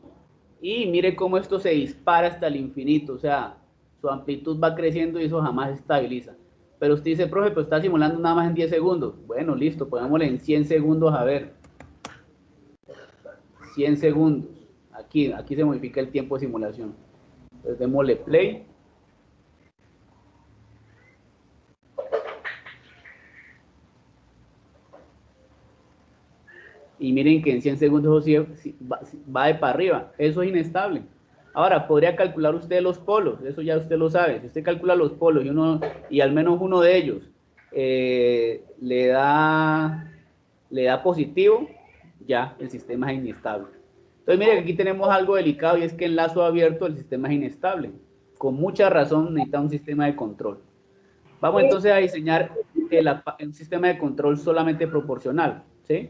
y mire cómo esto se dispara hasta el infinito, o sea, su amplitud va creciendo y eso jamás se estabiliza. Pero usted dice, profe, pero está simulando nada más en 10 segundos. Bueno, listo, pongámosle en 100 segundos a ver. 100 segundos. Aquí se modifica el tiempo de simulación. Entonces démosle play. Y miren que en 100 segundos va de para arriba. Eso es inestable. Ahora, podría calcular usted los polos. Eso ya usted lo sabe. Si usted calcula los polos y al menos uno de ellos le da positivo, ya el sistema es inestable. Entonces, miren, aquí tenemos algo delicado y es que en lazo abierto el sistema es inestable. Con mucha razón necesita un sistema de control. Vamos entonces a diseñar un sistema de control solamente proporcional, ¿sí?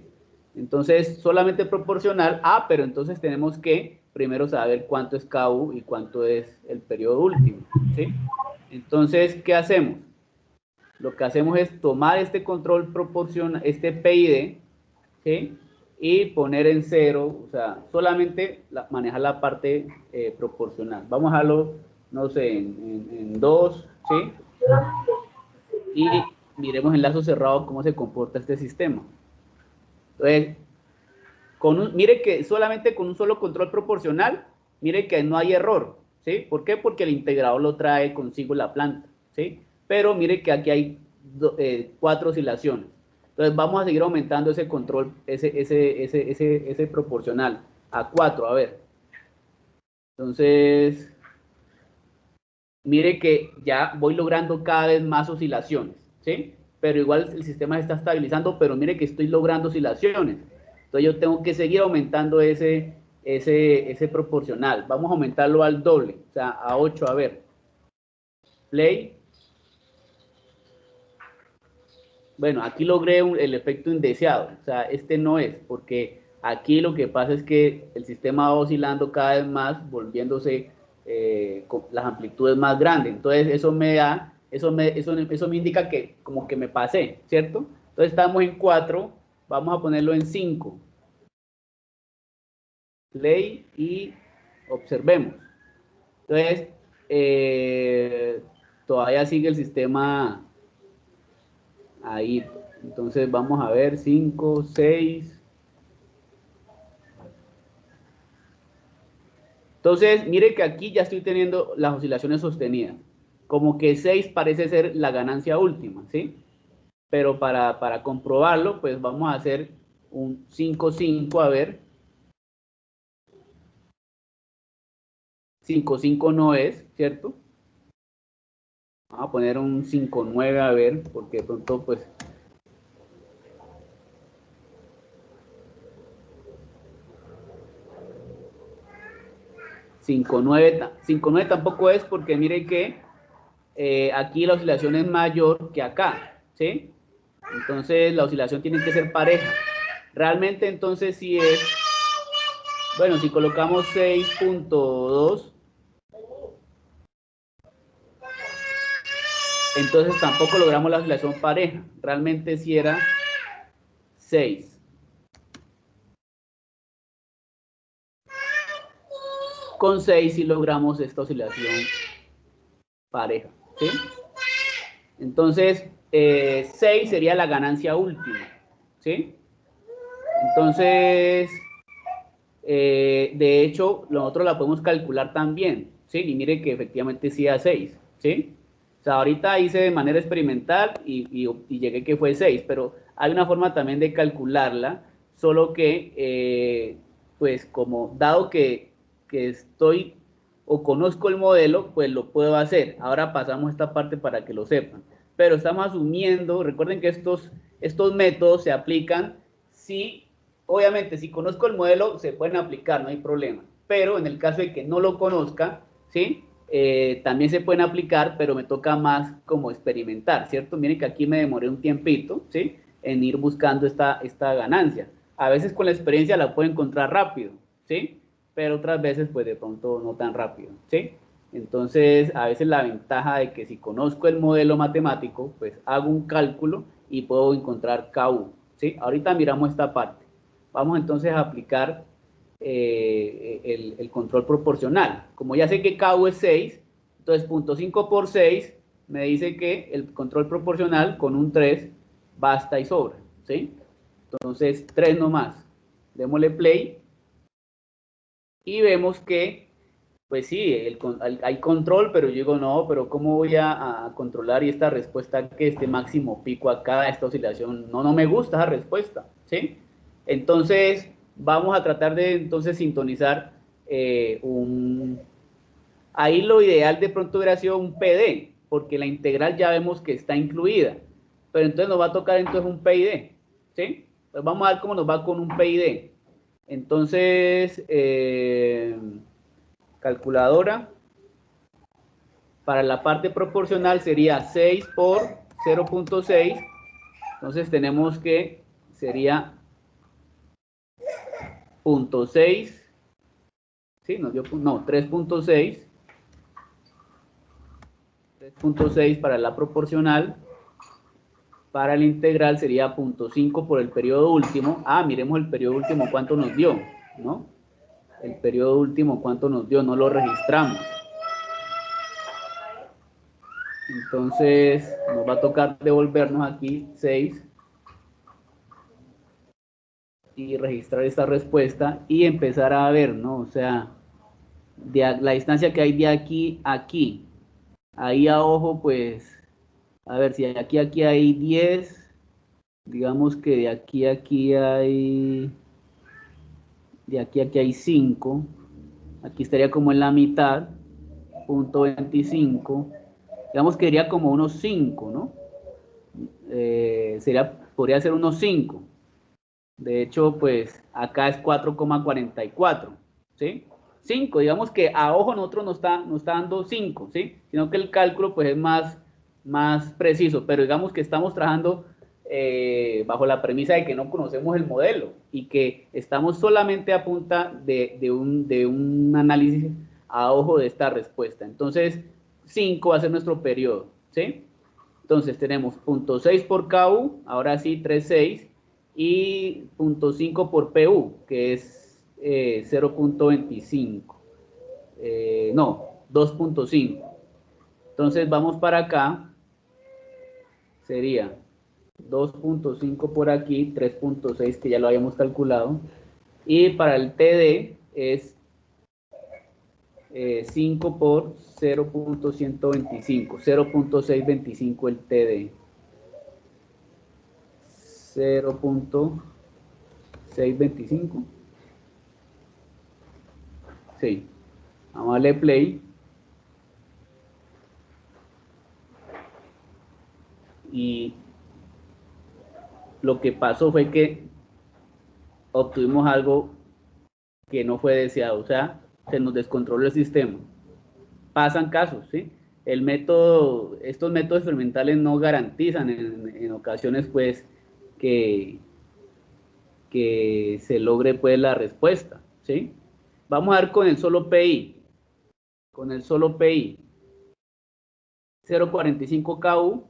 Entonces, solamente proporcional, pero entonces tenemos que primero saber cuánto es KU y cuánto es el periodo último, ¿sí? Entonces, ¿qué hacemos? Lo que hacemos es tomar este control proporcional, este PID, ¿sí? y poner en 0, o sea, solamente manejar la parte proporcional. Vamos a dejarlo, no sé, en 2, ¿sí? Y miremos en lazo cerrado cómo se comporta este sistema. Entonces, mire que solamente con un solo control proporcional, mire que no hay error, ¿sí? ¿Por qué? Porque el integrador lo trae consigo la planta, ¿sí? Pero mire que aquí hay 4 oscilaciones. Entonces vamos a seguir aumentando ese control, ese proporcional a 4, a ver. Entonces, mire que ya voy logrando cada vez más oscilaciones, ¿sí? Pero igual el sistema se está estabilizando, pero mire que estoy logrando oscilaciones. Entonces yo tengo que seguir aumentando ese proporcional. Vamos a aumentarlo al doble, o sea, a 8, a ver. Play. Bueno, aquí logré el efecto indeseado, o sea, este no es, porque aquí lo que pasa es que el sistema va oscilando cada vez más, volviéndose con las amplitudes más grandes. Entonces eso me indica que como que me pasé, ¿cierto? Entonces estamos en 4, vamos a ponerlo en 5. Play y observemos. Entonces, todavía sigue el sistema ahí. Entonces vamos a ver 5, 6. Entonces, mire que aquí ya estoy teniendo las oscilaciones sostenidas. Como que 6 parece ser la ganancia última, ¿sí? Pero para comprobarlo, pues vamos a hacer un 5, 5, a ver. 5, 5 no es, ¿cierto? Vamos a poner un 5, 9, a ver, porque de pronto, pues... 5,9 tampoco es, porque mire que aquí la oscilación es mayor que acá, ¿sí? Entonces la oscilación tiene que ser pareja. Realmente entonces sí es, bueno, si colocamos 6,2, entonces tampoco logramos la oscilación pareja. Realmente sí era 6. Con 6 sí logramos esta oscilación pareja, ¿sí? Entonces, 6 sería la ganancia última, ¿sí? Entonces, de hecho, nosotros la podemos calcular también, ¿sí? Y mire que efectivamente sí da 6, ¿sí? O sea, ahorita hice de manera experimental y llegué que fue 6, pero hay una forma también de calcularla, solo que, pues como dado que estoy o conozco el modelo, pues lo puedo hacer. Ahora pasamos esta parte para que lo sepan. Pero estamos asumiendo, recuerden que estos métodos se aplican si, obviamente, si conozco el modelo, se pueden aplicar, no hay problema. Pero en el caso de que no lo conozca, ¿sí? También se pueden aplicar, pero me toca más como experimentar, ¿cierto? Miren que aquí me demoré un tiempito, ¿sí? En ir buscando esta ganancia. A veces con la experiencia la puedo encontrar rápido, ¿sí? Pero otras veces pues de pronto no tan rápido, ¿sí? Entonces, a veces la ventaja de que si conozco el modelo matemático, pues hago un cálculo y puedo encontrar Ku, ¿sí? Ahorita miramos esta parte. Vamos entonces a aplicar el control proporcional. Como ya sé que Ku es 6, entonces 0.5 por 6 me dice que el control proporcional con un 3 basta y sobra, ¿sí? Entonces, 3 nomás. Démosle play y vemos que, pues sí, hay control, pero yo digo, no, pero ¿cómo voy a controlar y esta respuesta que este máximo pico acá, esta oscilación? No, no me gusta esa respuesta, ¿sí? Entonces, vamos a tratar de entonces sintonizar ahí lo ideal de pronto hubiera sido un PD, porque la integral ya vemos que está incluida, pero entonces nos va a tocar entonces un PID, ¿sí? Pues vamos a ver cómo nos va con un PID. Entonces, calculadora, para la parte proporcional sería 6 por 0.6, entonces tenemos que sería 0.6, ¿sí? Nos dio, no, 3.6, 3.6 para la proporcional, para el integral sería 0.5 por el periodo último. Ah, miremos el periodo último, ¿cuánto nos dio? ¿No? El periodo último, ¿cuánto nos dio? No lo registramos. Entonces, nos va a tocar devolvernos aquí 6 y registrar esta respuesta y empezar a ver, ¿no? O sea, la distancia que hay de aquí a aquí. Ahí a ojo, pues, a ver, si aquí a aquí hay 10, digamos que de aquí a aquí hay, de aquí a aquí hay 5, aquí estaría como en la mitad, 0.25, digamos que sería como unos 5, ¿no? Podría ser unos 5. De hecho, pues acá es 4,44, ¿sí? 5, digamos que a ojo nosotros nos está dando 5, ¿sí? Sino que el cálculo pues es más preciso, pero digamos que estamos trabajando bajo la premisa de que no conocemos el modelo y que estamos solamente a punta de un análisis a ojo de esta respuesta. Entonces, 5 va a ser nuestro periodo, ¿sí? Entonces tenemos 0.6 por KU, ahora sí 3,6, y 0.5 por PU, que es 0.25. No, 2.5. Entonces vamos para acá, sería 2.5 por aquí, 3.6 que ya lo habíamos calculado, y para el TD es 5 por 0.125, 0.625 el TD. 0.625. Sí. Vamos a darle play. Y lo que pasó fue que obtuvimos algo que no fue deseado. O sea, se nos descontroló el sistema. Pasan casos, ¿sí? Estos métodos experimentales no garantizan en ocasiones, pues, que se logre, pues, la respuesta, ¿sí? Vamos a ver con el solo PI. Con el solo PI. 0.45 KU.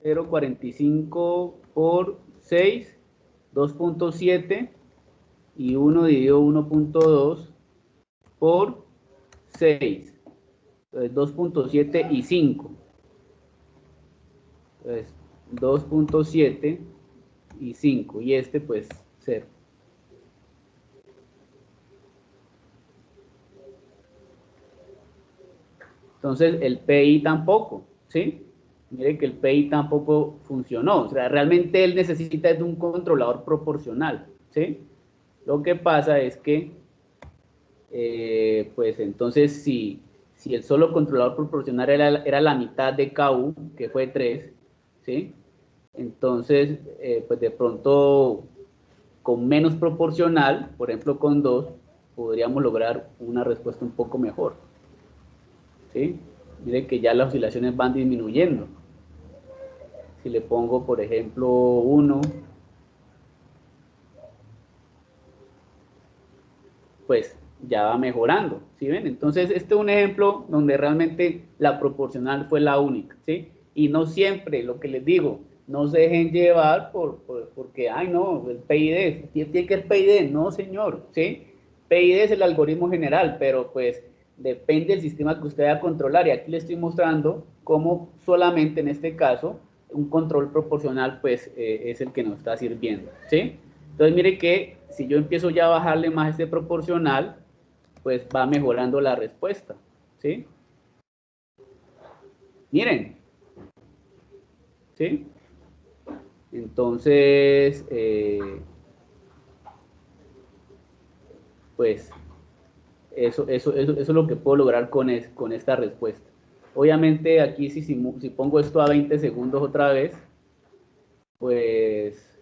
0.45 por 6, 2.7, y 1 dividido 1.2 por 6. Entonces 2.7 y 5. Entonces 2.7 y 5. Y este pues 0. Entonces el PI tampoco, ¿sí? Mire que el PI tampoco funcionó. O sea, realmente él necesita de un controlador proporcional, ¿sí? Lo que pasa es que, pues entonces si el solo controlador proporcional era la mitad de KU, que fue 3, ¿sí? Entonces, pues de pronto, con menos proporcional, por ejemplo con 2, podríamos lograr una respuesta un poco mejor, ¿sí? Mire que ya las oscilaciones van disminuyendo. Si le pongo, por ejemplo, 1, pues ya va mejorando, ¿sí ven? Entonces, este es un ejemplo donde realmente la proporcional fue la única, ¿sí? Y no siempre, lo que les digo, no se dejen llevar porque, ay, no, el PID, tiene que ser PID, no, señor, ¿sí? PID es el algoritmo general, pero pues depende del sistema que usted vaya a controlar, y aquí le estoy mostrando cómo solamente en este caso un control proporcional pues es el que nos está sirviendo, ¿sí? Entonces mire que si yo empiezo ya a bajarle más este proporcional, pues va mejorando la respuesta, ¿sí? Miren, ¿sí? Entonces, pues eso es lo que puedo lograr con esta respuesta. Obviamente aquí si pongo esto a 20 segundos otra vez, pues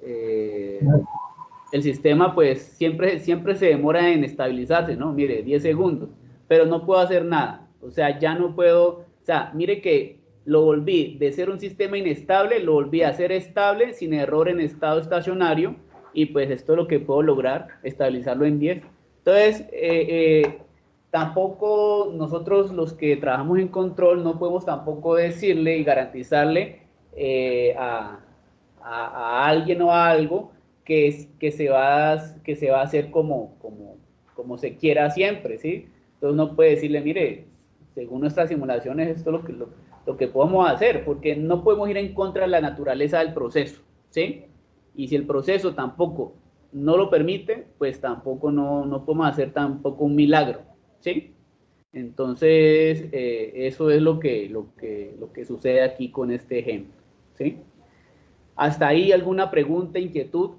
el sistema pues siempre se demora en estabilizarse, ¿no? Mire, 10 segundos, pero no puedo hacer nada. O sea, ya no puedo, o sea, mire que lo volví de ser un sistema inestable, lo volví a ser estable, sin error en estado estacionario, y pues esto es lo que puedo lograr, estabilizarlo en 10. Entonces, tampoco nosotros los que trabajamos en control no podemos tampoco decirle y garantizarle a alguien o a algo que se va a hacer como se quiera siempre, ¿sí? Entonces no puede decirle, mire, según nuestras simulaciones esto es lo que podemos hacer, porque no podemos ir en contra de la naturaleza del proceso, ¿sí? Y si el proceso tampoco no lo permite, pues tampoco no podemos hacer tampoco un milagro, ¿sí? Entonces, eso es lo que sucede aquí con este ejemplo, ¿sí? ¿Hasta ahí alguna pregunta, inquietud?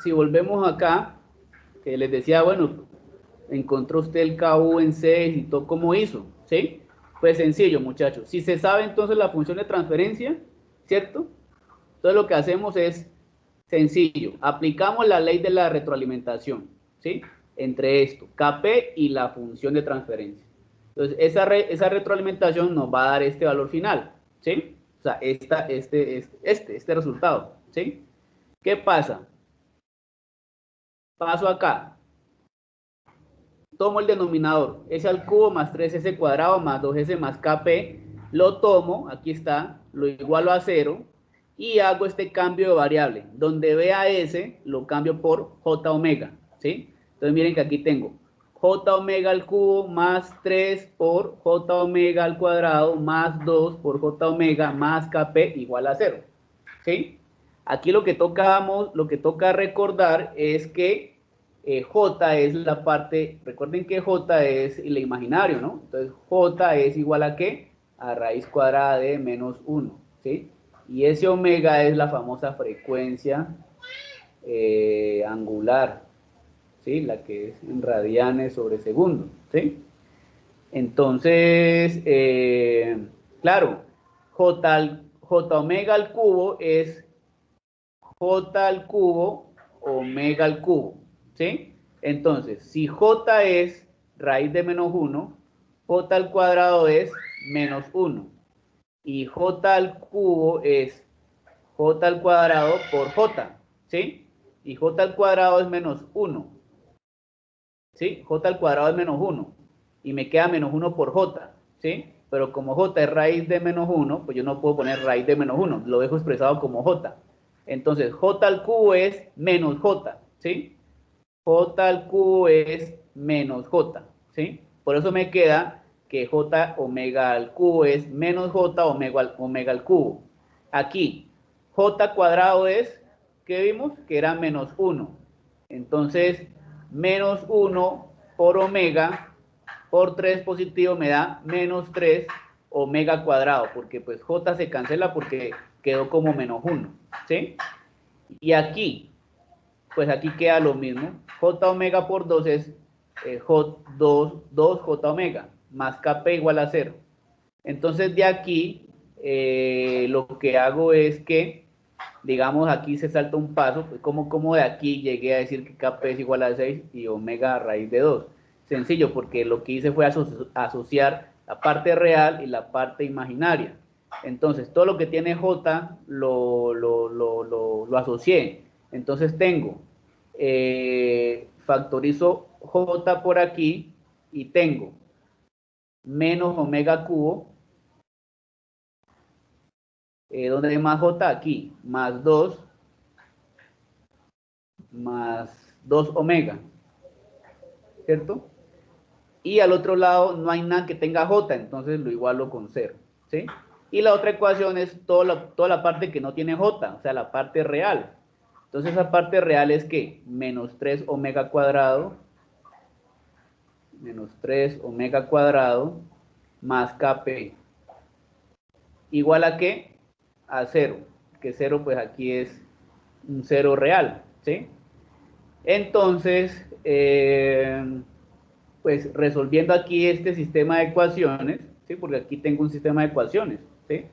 Si volvemos acá, que les decía, bueno, encontró usted el KU en 6 y todo, ¿cómo hizo? ¿Sí? Pues sencillo, muchachos. Si se sabe entonces la función de transferencia, ¿cierto? Entonces lo que hacemos es sencillo. Aplicamos la ley de la retroalimentación, ¿sí? Entre esto, KP y la función de transferencia. Entonces, esa retroalimentación nos va a dar este valor final, ¿sí? O sea, este resultado, ¿sí? ¿Qué pasa? Paso acá. Tomo el denominador, s al cubo más 3s cuadrado más 2s más kp, lo tomo, aquí está, lo igualo a 0 y hago este cambio de variable, donde vea s lo cambio por j omega, ¿sí? Entonces miren que aquí tengo j omega al cubo más 3 por j omega al cuadrado más 2 por j omega más kp igual a 0, ¿sí? Aquí lo que toca recordar es que J es la parte, recuerden que J es el imaginario, ¿no? Entonces J es igual a ¿qué? A raíz cuadrada de menos 1, ¿sí? Y ese omega es la famosa frecuencia angular, ¿sí? La que es en radianes sobre segundo, ¿sí? Entonces, claro, J omega al cubo es J al cubo omega al cubo, ¿sí? Entonces, si J es raíz de menos 1, J al cuadrado es menos 1. Y J al cubo es J al cuadrado por J, ¿sí? Y J al cuadrado es menos 1, ¿sí? J al cuadrado es menos 1. Y me queda menos 1 por J, ¿sí? Pero como J es raíz de menos 1, pues yo no puedo poner raíz de menos 1. Lo dejo expresado como J. Entonces, J al cubo es menos J, ¿sí? J al cubo es menos J, ¿sí? Por eso me queda que J omega al cubo es menos J omega al cubo. Aquí, J cuadrado es, ¿qué vimos? Que era menos 1. Entonces, menos 1 por omega por 3 positivo me da menos 3 omega cuadrado, porque pues J se cancela porque quedó como menos 1, ¿sí? Y aquí, pues aquí queda lo mismo. J omega por 2 es 2 J omega, más Kp igual a 0. Entonces de aquí, lo que hago es que, digamos, aquí se salta un paso, pues como de aquí llegué a decir que Kp es igual a 6 y omega a raíz de 2. Sencillo, porque lo que hice fue asociar la parte real y la parte imaginaria. Entonces, todo lo que tiene J lo asocié. Entonces tengo, factorizo J por aquí y tengo menos omega cubo, ¿dónde hay más J? Aquí, más 2 omega, ¿cierto? Y al otro lado no hay nada que tenga J, entonces lo igualo con 0, ¿sí? Y la otra ecuación es toda la parte que no tiene J, o sea, la parte real. Entonces esa parte real es que menos 3 omega cuadrado, menos 3 omega cuadrado, más Kp. ¿Igual a qué? A 0, que 0 pues aquí es un 0 real, ¿sí? Entonces, pues resolviendo aquí este sistema de ecuaciones, ¿sí? Porque aquí tengo un sistema de ecuaciones, ¿sí?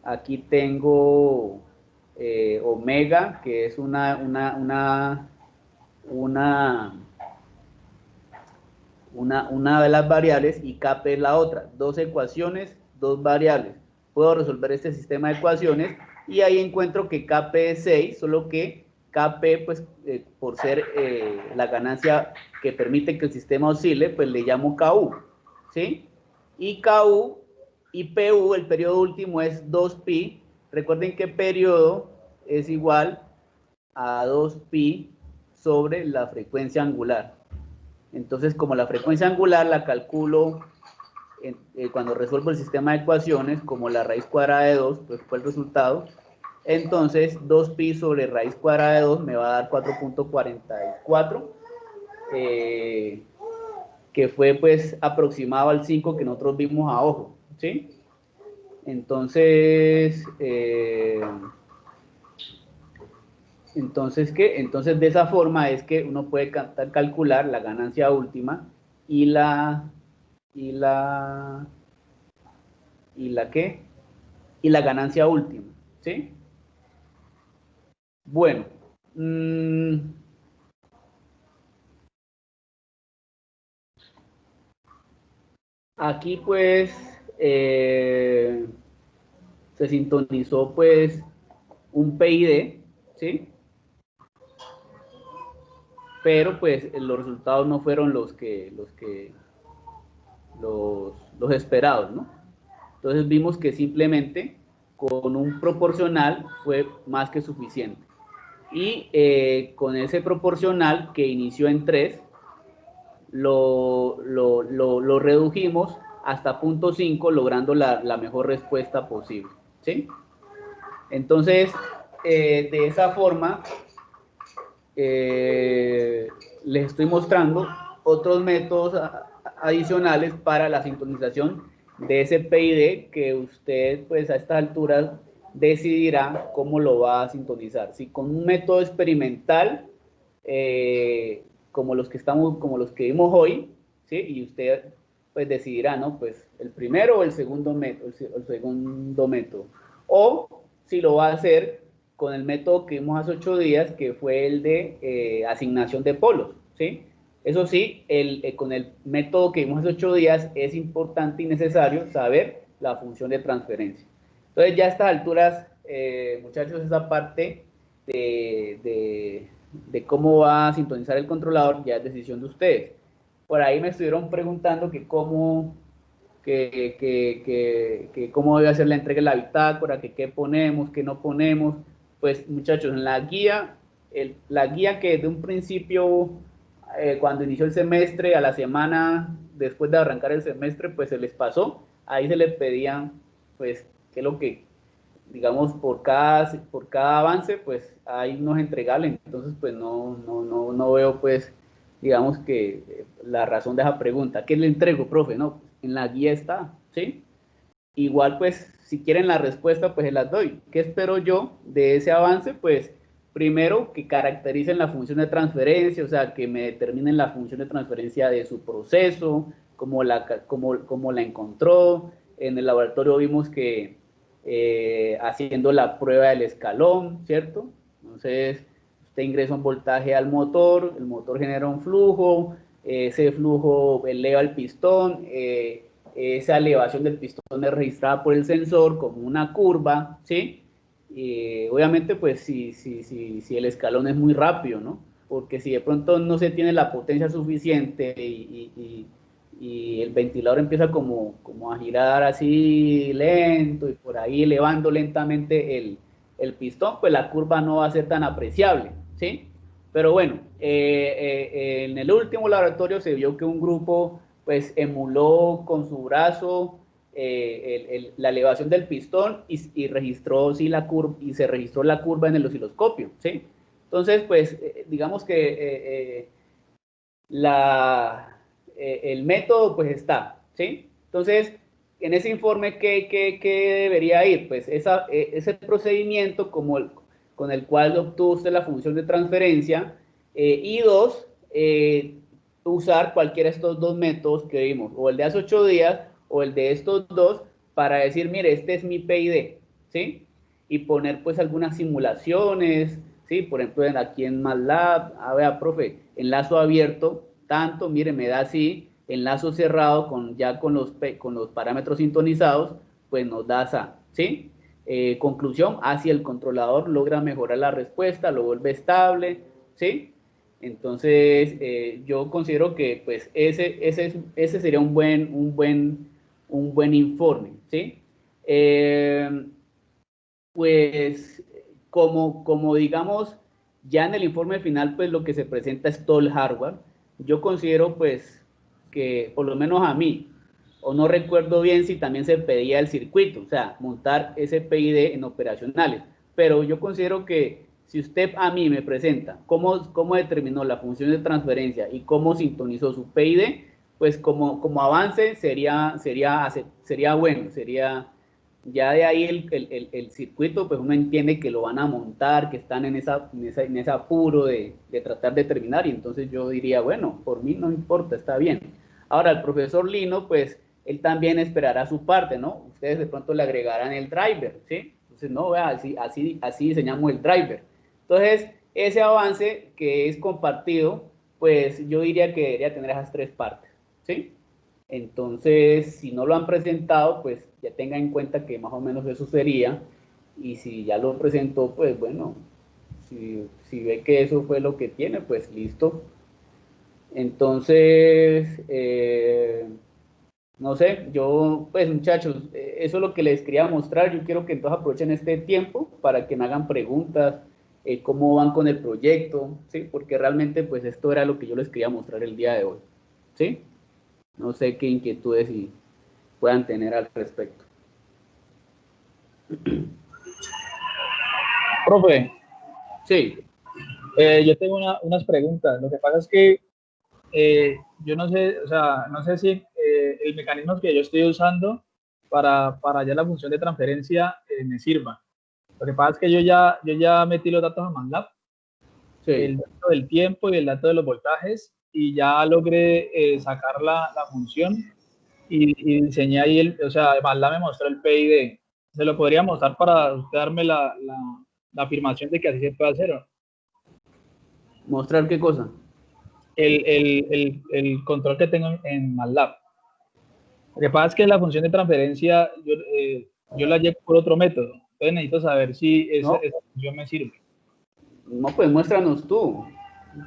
Aquí tengo omega, que es una una de las variables y Kp es la otra. 2 ecuaciones, 2 variables. Puedo resolver este sistema de ecuaciones y ahí encuentro que Kp es 6, solo que Kp, pues por ser la ganancia que permite que el sistema oscile, pues le llamo Ku, ¿sí? Y Ku y Pu, el periodo último, es 2pi. Recuerden que periodo es igual a 2pi sobre la frecuencia angular. Entonces, como la frecuencia angular la calculo cuando resuelvo el sistema de ecuaciones, como la raíz cuadrada de 2, pues fue el resultado. Entonces, 2pi sobre raíz cuadrada de 2 me va a dar 4.44, que fue pues aproximado al 5 que nosotros vimos a ojo, ¿sí? Entonces, ¿qué? Entonces, de esa forma es que uno puede calcular la ganancia última y la ¿qué? Y la ganancia última, ¿sí? Bueno, aquí pues se sintonizó pues un PID, ¿sí? Pero pues los resultados no fueron los esperados, ¿no? Entonces vimos que simplemente con un proporcional fue más que suficiente. Y con ese proporcional que inició en 3, lo redujimos hasta 0.5, logrando la mejor respuesta posible, ¿sí? Entonces, de esa forma, les estoy mostrando otros métodos adicionales para la sintonización de ese PID que usted, pues a estas alturas, decidirá cómo lo va a sintonizar. Si con un método experimental, como los que vimos hoy, ¿sí? Y usted pues decidirá, ¿no? Pues el primero o el segundo método. O si lo va a hacer con el método que vimos hace 8 días, que fue el de asignación de polos, ¿sí? Eso sí, con el método que vimos hace 8 días es importante y necesario saber la función de transferencia. Entonces ya a estas alturas, muchachos, esa parte de cómo va a sintonizar el controlador ya es decisión de ustedes. Por ahí me estuvieron preguntando que cómo debe hacer la entrega de la bitácora, que qué ponemos, qué no ponemos. Pues muchachos, en la guía, la guía que de un principio, cuando inició el semestre, a la semana después de arrancar el semestre, pues se les pasó. Ahí se les pedían, pues, qué es lo que, digamos, por cada avance, pues hay unos entregables. Entonces, pues no veo, pues, digamos que la razón de esa pregunta. ¿Qué le entrego, profe? No, en la guía está, ¿sí? Igual, pues, si quieren la respuesta, pues se las doy. ¿Qué espero yo de ese avance? Pues, primero, que caractericen la función de transferencia, o sea, que me determinen la función de transferencia de su proceso, cómo la encontró. En el laboratorio vimos que haciendo la prueba del escalón, ¿cierto? Entonces, usted ingresa un voltaje al motor, el motor genera un flujo, ese flujo eleva el pistón, esa elevación del pistón es registrada por el sensor como una curva, ¿sí? Obviamente, pues, si el escalón es muy rápido, ¿no? Porque si de pronto no se tiene la potencia suficiente y el ventilador empieza como a girar así lento y por ahí elevando lentamente el pistón, pues la curva no va a ser tan apreciable, ¿sí? Pero bueno, en el último laboratorio se vio que un grupo pues emuló con su brazo la elevación del pistón y registró sí, la curva, y se registró la curva en el osciloscopio, ¿sí? Entonces, pues, digamos que el método pues está, ¿sí? Entonces, en ese informe, ¿qué debería ir? Pues ese procedimiento con el cual obtuvo usted la función de transferencia, y dos, usar cualquiera de estos dos métodos que vimos, o el de hace 8 días o el de estos dos, para decir, mire, este es mi PID, ¿sí? Y poner pues algunas simulaciones, ¿sí? Por ejemplo, aquí en MATLAB, a ver, profe, enlazo abierto, tanto, mire, me da así, enlazo cerrado ya con los parámetros sintonizados, pues nos da esa, ¿sí? Conclusión, si el controlador logra mejorar la respuesta, lo vuelve estable, ¿sí? Entonces, yo considero que pues ese sería un buen informe, ¿sí? Pues como digamos, ya en el informe final, pues lo que se presenta es todo el hardware. Yo considero pues que, por lo menos a mí, o no recuerdo bien si también se pedía el circuito, o sea, montar ese PID en operacionales, pero yo considero que si usted a mí me presenta cómo determinó la función de transferencia y cómo sintonizó su PID, pues como avance sería bueno, sería ya de ahí el circuito, pues uno entiende que lo van a montar, que están en ese apuro de tratar de terminar, y entonces yo diría, bueno, por mí no importa, está bien. Ahora, el profesor Lino, pues, él también esperará su parte, ¿no? Ustedes de pronto le agregarán el driver, ¿sí? Entonces, no, vea, así diseñamos el driver. Entonces, ese avance que es compartido, pues yo diría que debería tener esas tres partes, ¿sí? Entonces, si no lo han presentado, pues ya tenga en cuenta que más o menos eso sería, y si ya lo presentó, pues bueno, si ve que eso fue lo que tiene, pues listo. Entonces, no sé, yo, pues muchachos, eso es lo que les quería mostrar. Yo quiero que entonces aprovechen este tiempo para que me hagan preguntas, cómo van con el proyecto, ¿sí? Porque realmente, pues esto era lo que yo les quería mostrar el día de hoy, ¿sí? No sé qué inquietudes puedan tener al respecto. Profe, Sí, yo tengo unas preguntas. Lo que pasa es que yo no sé, o sea, no sé si el mecanismo que yo estoy usando para ya la función de transferencia me sirva. Lo que pasa es que yo ya metí los datos a MATLAB, sí. el dato del tiempo y el dato de los voltajes, y ya logré sacar la función y diseñé ahí, o sea, MATLAB me mostró el PID. Se lo podría mostrar para usted darme la afirmación de que así se puede hacer, ¿o? ¿Mostrar qué cosa? El control que tengo en MATLAB. Lo que pasa es que la función de transferencia yo la llevo por otro método. Entonces necesito saber si esa función me sirve. No, pues muéstranos tú.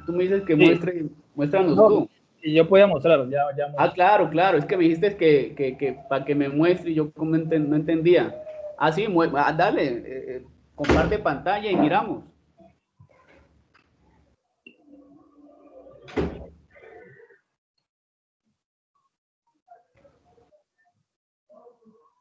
Tú me dices que Sí. muéstranos No, tú. y yo podía mostrar, ya Claro, claro. Es que me dijiste que para que me muestre y yo no entendía. Sí, dale, comparte pantalla y miramos.